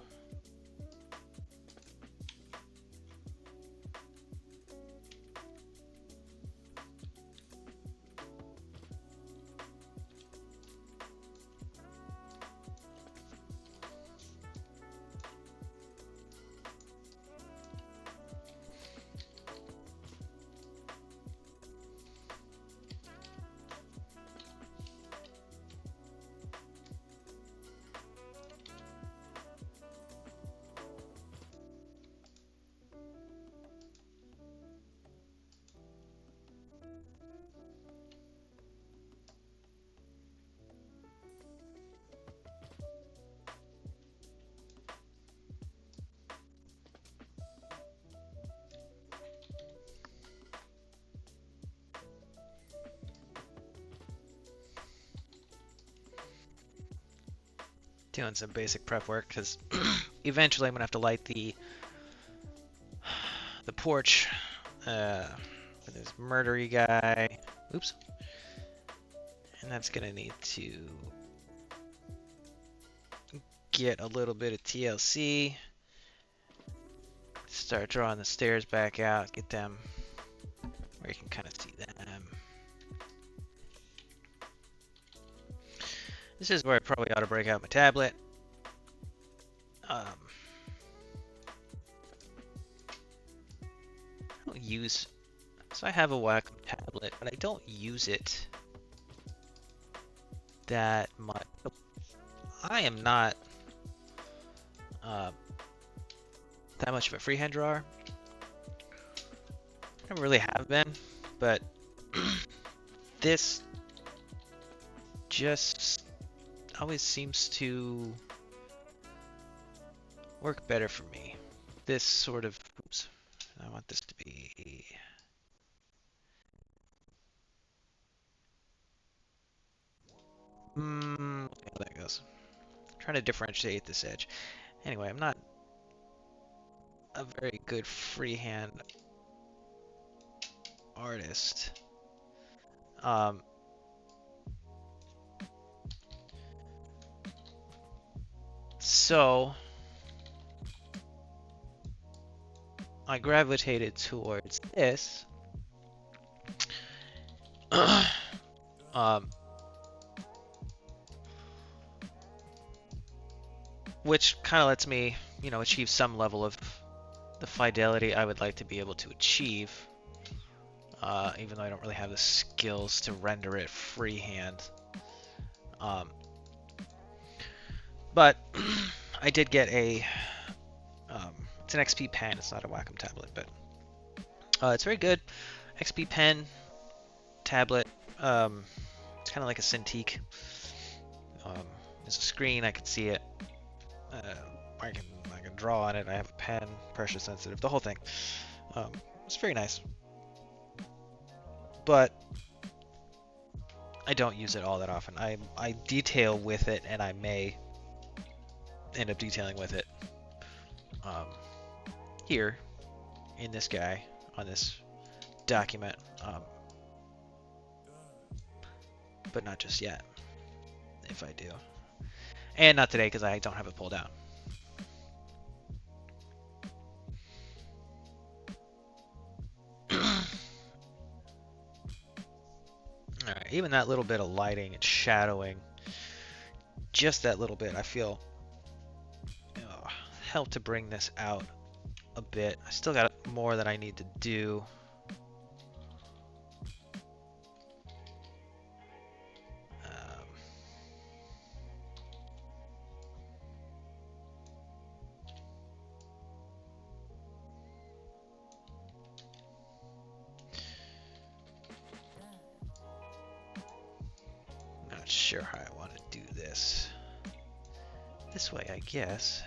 Doing some basic prep work because eventually I'm gonna have to light the porch with this murdery guy. Oops. And that's gonna need to get a little bit of TLC. Start drawing the stairs back out, get them where you can kind of see them. This is where I probably ought to break out my tablet. use, so I have a Wacom tablet, but I don't use it that much. I am not that much of a freehand drawer. I never really have been, but this just always seems to work better for me. This sort of, oops, I want this to be, okay, there it goes. I'm trying to differentiate this edge. Anyway, I'm not a very good freehand artist. Um, so I gravitated towards this. um, which kind of lets me, achieve some level of the fidelity I would like to be able to achieve, even though I don't really have the skills to render it freehand. But I did get it's an XP pen. It's not a Wacom tablet, but it's very good. XP pen tablet. It's kind of like a Cintiq. There's a screen. I can see it. I can draw on it. I have a pen, pressure sensitive, the whole thing. It's very nice, but I don't use it all that often. I detail with it, and I may end up detailing with it here in this guy on this document, but not just yet. If I do, and not today because I don't have it pulled out. Alright, even that little bit of lighting and shadowing, just that little bit, I feel helped to bring this out a bit. I still got more that I need to do. Not sure how I want to do this. This way, I guess.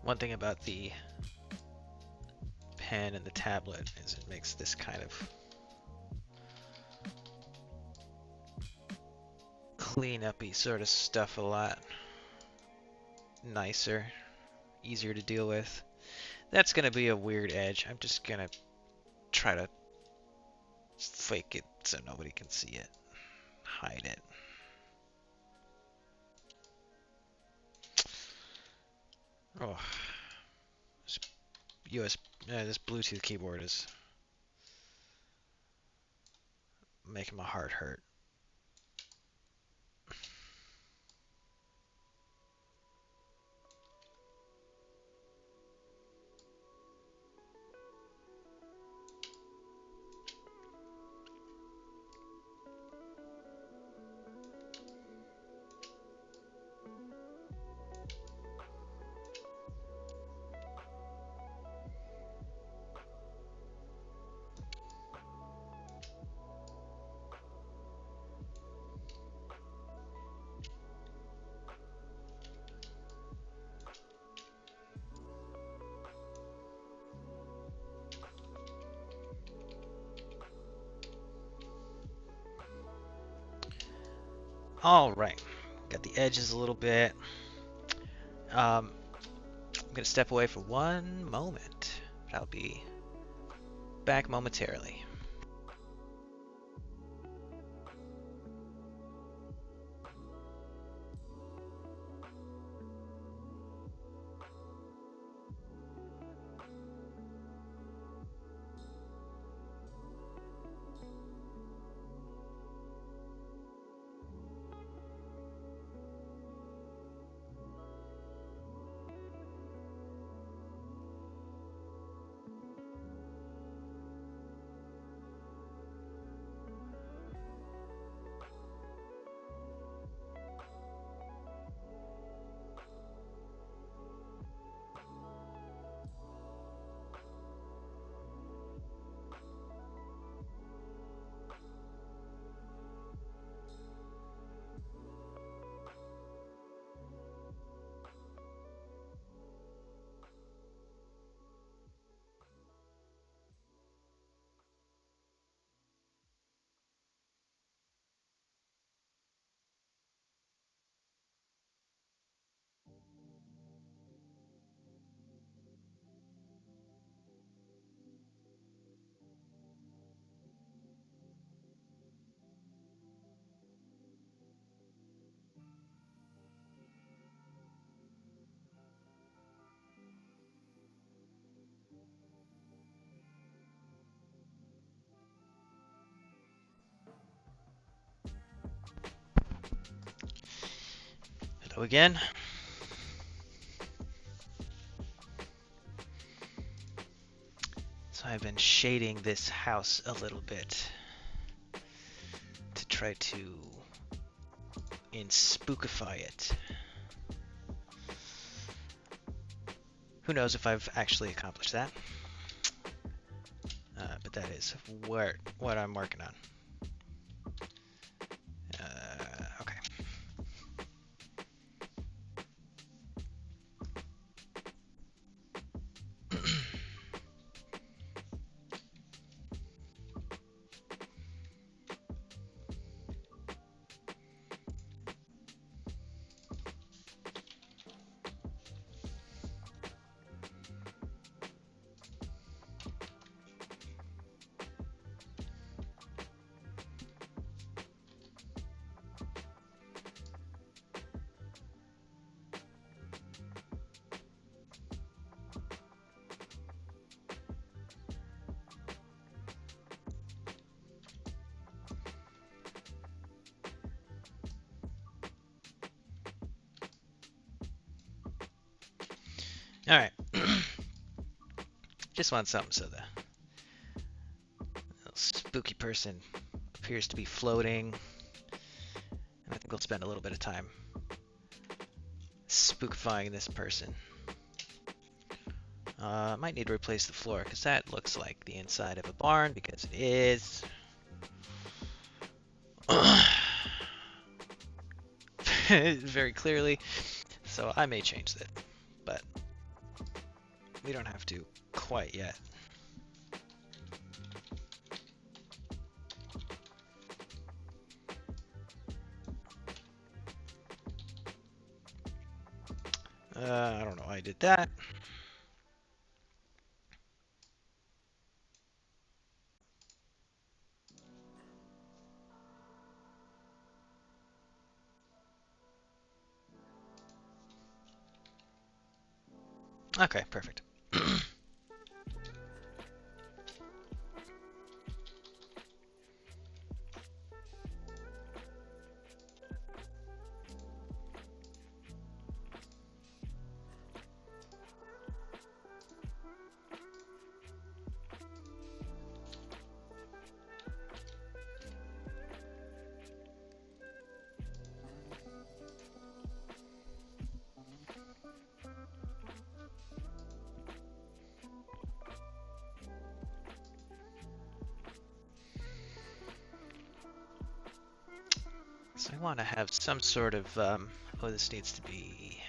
One thing about the pen and the tablet is it makes this kind of clean-uppy sort of stuff a lot nicer, easier to deal with. That's gonna be a weird edge. I'm just gonna try to fake it so nobody can see it. Hide it. Oh, this Bluetooth keyboard is making my heart hurt. All right, got the edges a little bit. I'm gonna step away for one moment. I'll be back momentarily. Hello again. So I've been shading this house a little bit to try to spookify it. Who knows if I've actually accomplished that? But that is what I'm working on. Okay. All right. Just want something so the little spooky person appears to be floating. And I think we'll spend a little bit of time spookifying this person. Might need to replace the floor because that looks like the inside of a barn because it is. Very clearly. So I may change that, but we don't have to quite yet. I don't know why I did that. Okay, perfect. So I want to have some sort of, oh, this needs to be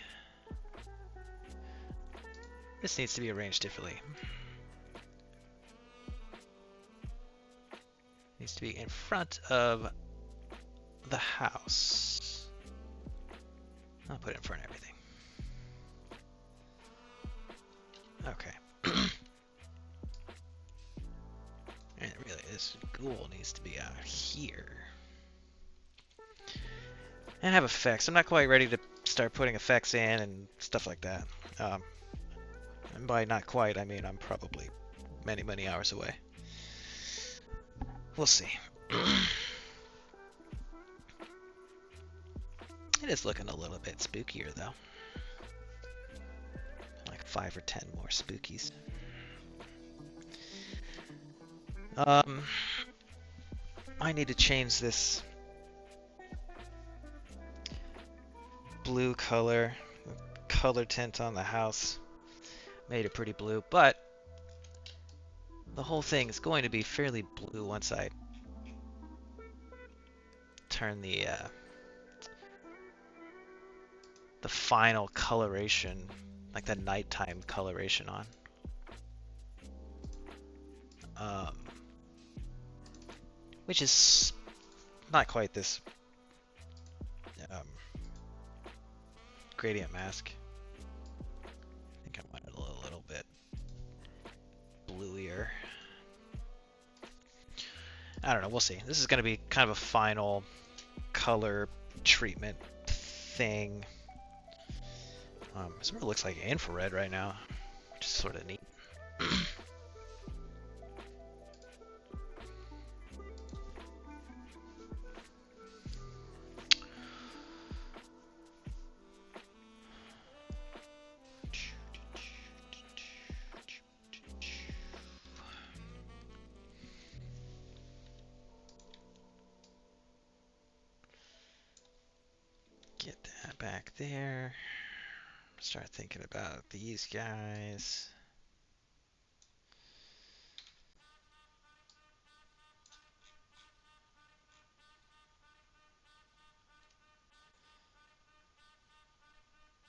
arranged differently. Needs to be in front of the house. I'll put it in front of everything. Okay. And really, this ghoul needs to be out here. And have effects. I'm not quite ready to start putting effects in and stuff like that. And by not quite, I mean I'm probably many, many hours away. We'll see. It is looking a little bit spookier, though. Like 5 or 10 more spookies. I need to change this blue color tint on the house. Made it pretty blue, but the whole thing is going to be fairly blue once I turn the final coloration, like the nighttime coloration on. Which is not quite this gradient mask. I think I want it a little bit bluier. I don't know, we'll see. This is going to be kind of a final color treatment thing. It sort of looks like infrared right now, which is sort of neat. Get that back there. Start thinking about these guys.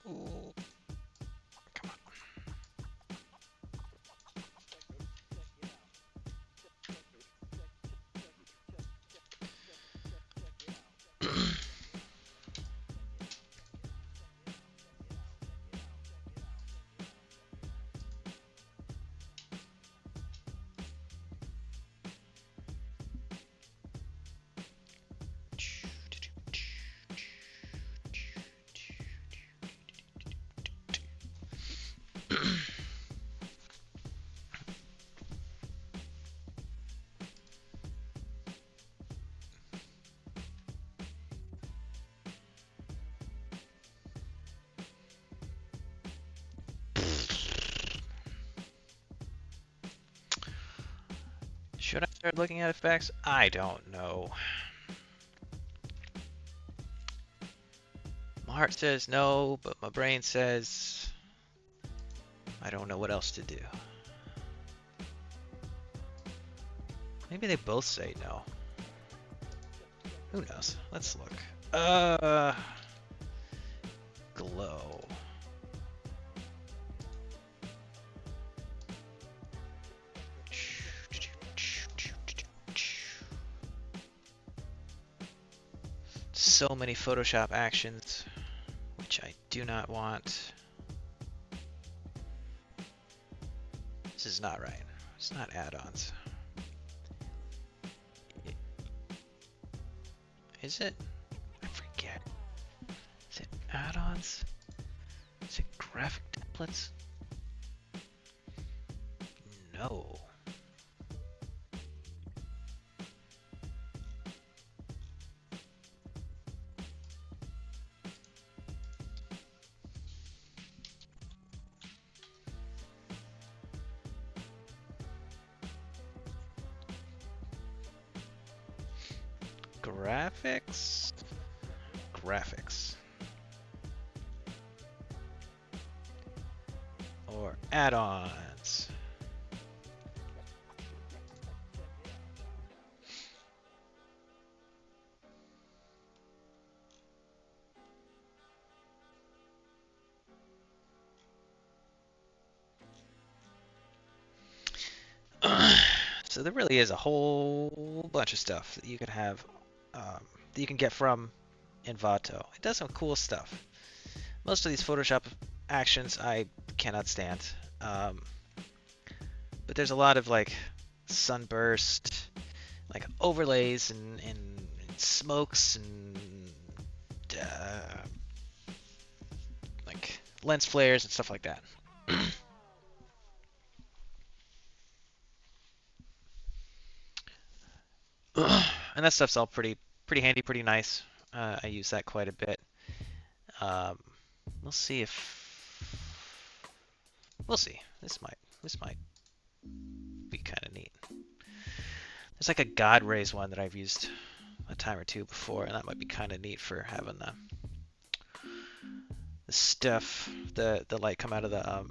Ooh. Come on. Should I start looking at effects? I don't know. My heart says no, but my brain says I don't know what else to do. Maybe they both say no. Who knows? Let's look. Glow. So many Photoshop actions, which I do not want. This is not right. It's not add-ons. Is it? I forget. Is it add-ons? Is it graphic templates? No. Graphics? Graphics. Or add-ons. So there really is a whole bunch of stuff that you could have that you can get from Envato. It does some cool stuff. Most of these Photoshop actions I cannot stand. But there's a lot of like sunburst, like overlays and smokes and like lens flares and stuff like that. And that stuff's all pretty handy, pretty nice. I use that quite a bit. Um, we'll see if we'll see. This might be kind of neat. There's like a God rays one that I've used a time or two before, and that might be kind of neat for having the stuff, the light come out of the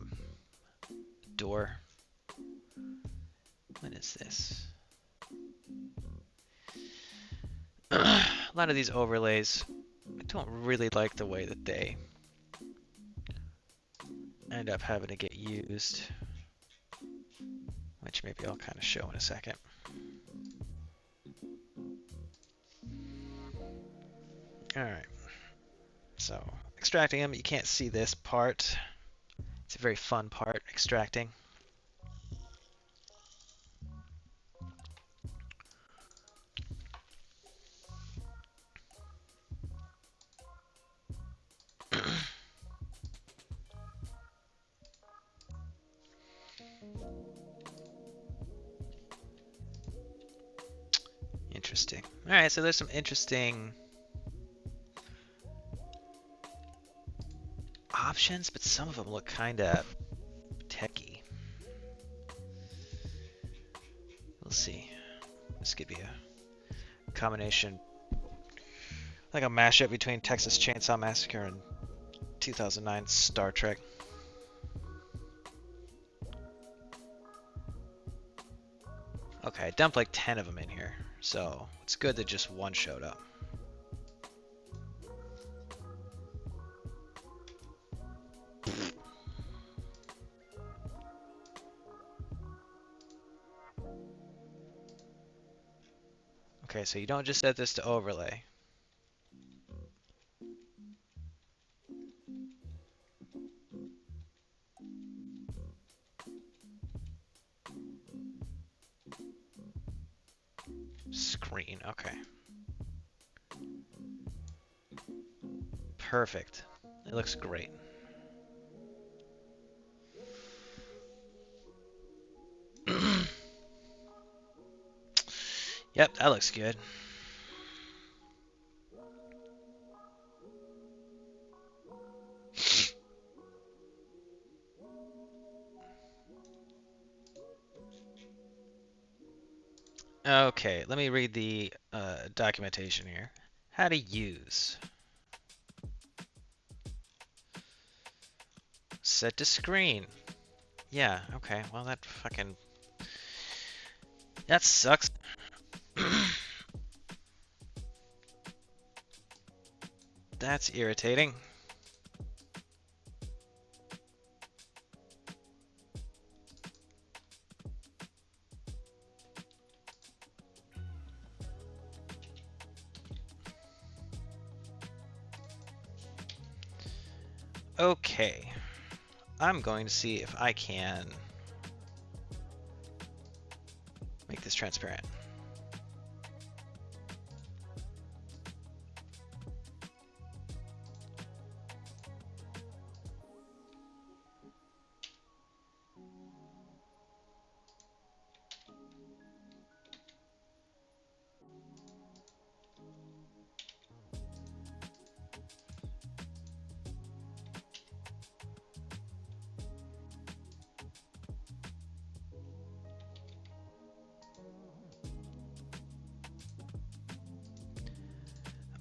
door. What is this? A lot of these overlays, I don't really like the way that they end up having to get used, which maybe I'll kind of show in a second. Alright, so extracting them, you can't see this part. It's a very fun part, extracting. Interesting. Alright, so there's some interesting options, but some of them look kind of techy. We'll see. This could be a combination, like a mashup between Texas Chainsaw Massacre and 2009 Star Trek. Okay, I dumped like 10 of them in here, so it's good that just one showed up. Okay, so you don't just set this to overlay. Screen, okay. Perfect. It looks great. Yep, that looks good. Okay, let me read the documentation here. How to use. Set to screen. Yeah, okay, well that fucking... That sucks. That's irritating. Okay, I'm going to see if I can make this transparent.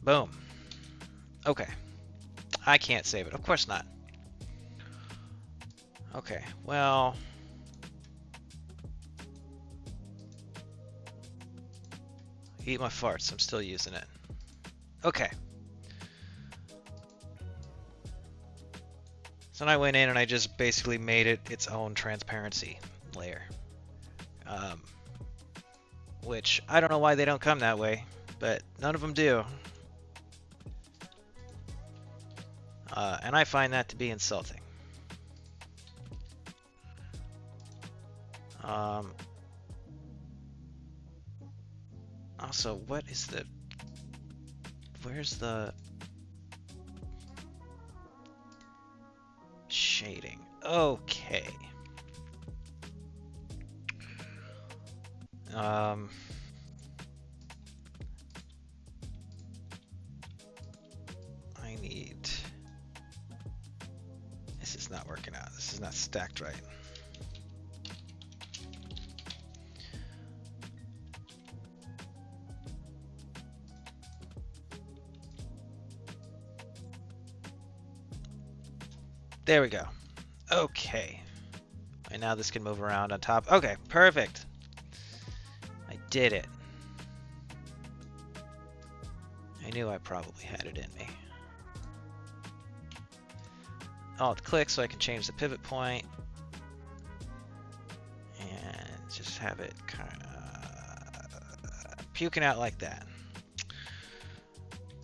Boom. Okay. I can't save it. Of course not. Okay, well... Eat my farts. I'm still using it. Okay. So then I went in and I just basically made it its own transparency layer. Which, I don't know why they don't come that way, but none of them do. And I find that to be insulting. Also, where's the shading? Okay. I need... This is not working out. This is not stacked right. There we go. Okay. And now this can move around on top. Okay, perfect. I did it. I knew I probably had it in me. Alt-click so I can change the pivot point. And just have it kind of puking out like that.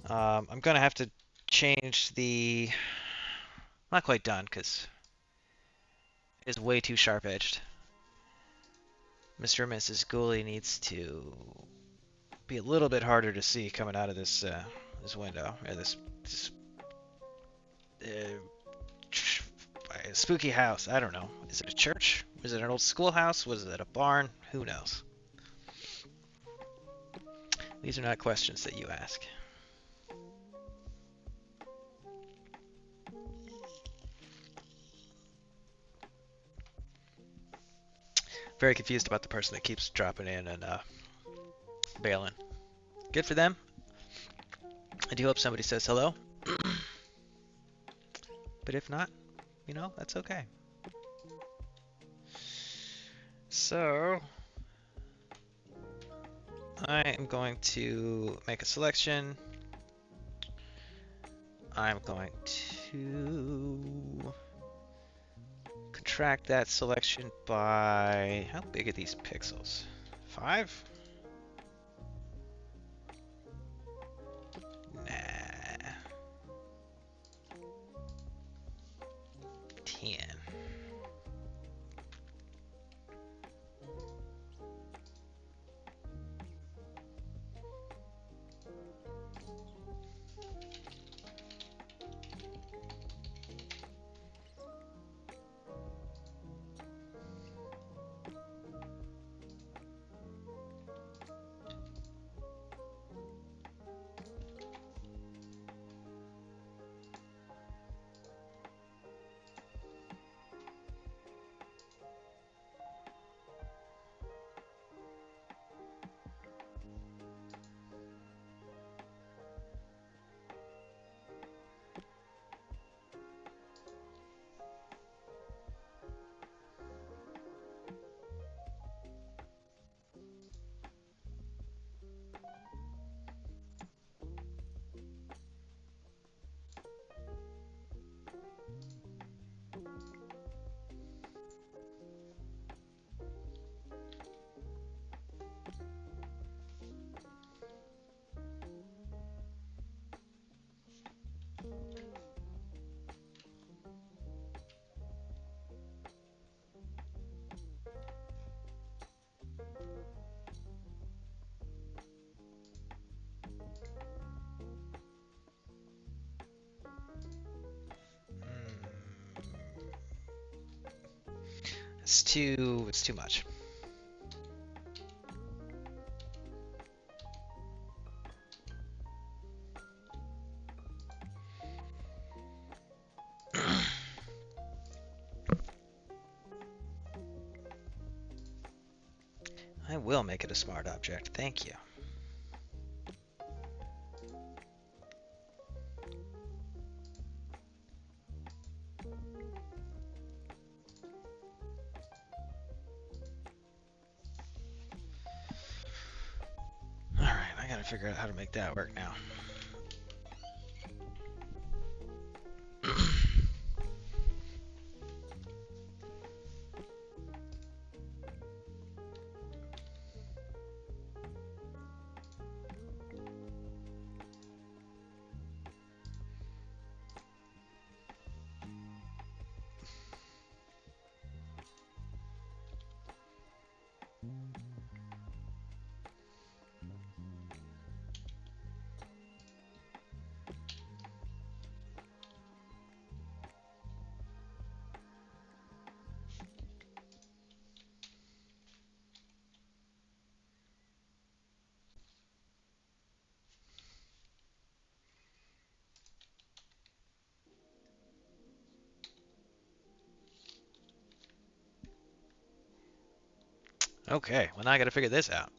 I'm going to have to change the... Not quite done, because it is way too sharp-edged. Mr. and Mrs. Gooley needs to be a little bit harder to see coming out of this this window, or this spooky house. I don't know. Is it a church? Is it an old schoolhouse? Was it a barn? Who knows? These are not questions that you ask. Very confused about the person that keeps dropping in and bailing. Good for them. I do hope somebody says hello. But if not, you know, that's okay. So, I am going to make a selection. I'm going to contract that selection by, how big are these pixels? 5? Nah. 10. It's too much. I will make it a smart object. Thank you. Alright, I gotta figure out how to make that work now. Okay, well now I gotta figure this out.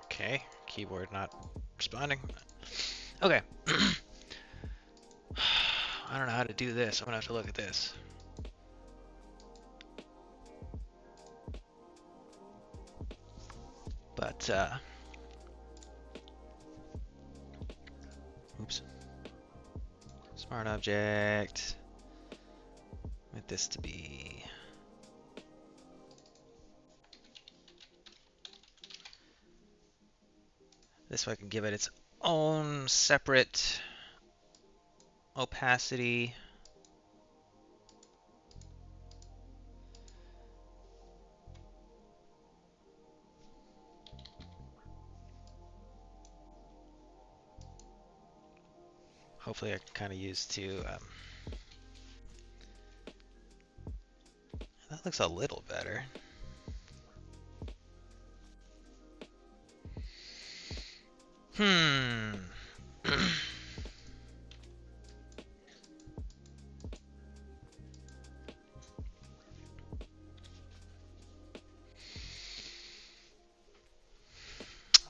Okay, keyboard not responding. Okay. I don't know how to do this. I'm gonna have to look at this. But, oops. Smart object. Want this to be... This way I can give it its own separate opacity. Hopefully I can kind of use to... that looks a little better.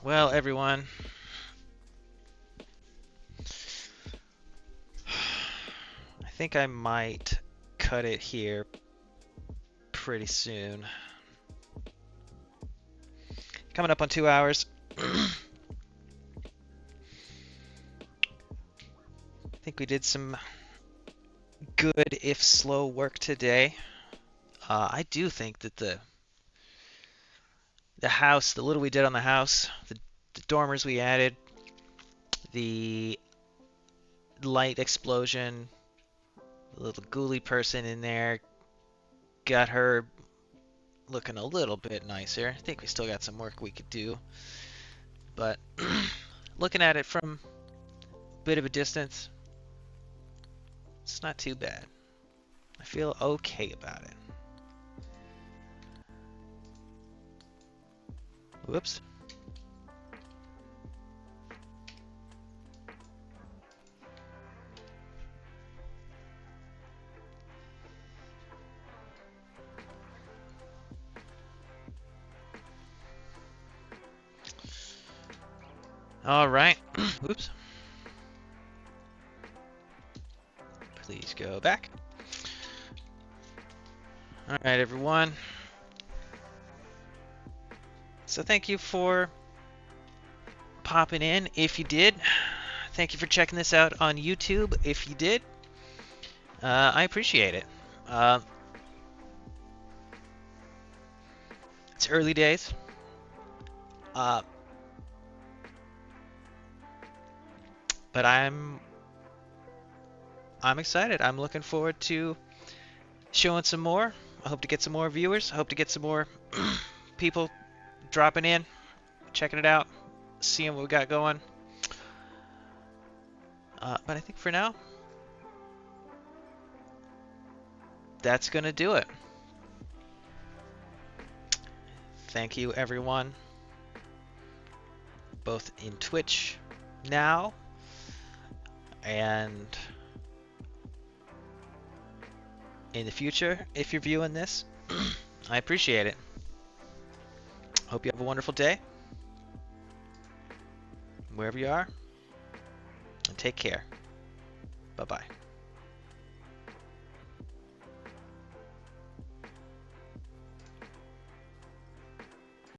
Well, everyone, I think I might cut it here pretty soon. Coming up on 2 hours. I think we did some good, if slow, work today. I do think that the house, the little we did on the house, the dormers we added, the light explosion, the little ghouly person in there, got her looking a little bit nicer. I think we still got some work we could do, but looking at it from a bit of a distance, it's not too bad. I feel okay about it. Whoops. All right. Whoops. Please go back. All right, everyone. So thank you for popping in if you did. Thank you for checking this out on YouTube if you did. I appreciate it. It's early days. But I'm excited. I'm looking forward to showing some more. I hope to get some more viewers. I hope to get some more people dropping in, checking it out, seeing what we got going. But I think for now, that's going to do it. Thank you, everyone, both in Twitch now and in the future if you're viewing this. I appreciate it. Hope you have a wonderful day, wherever you are, and take care. Bye-bye.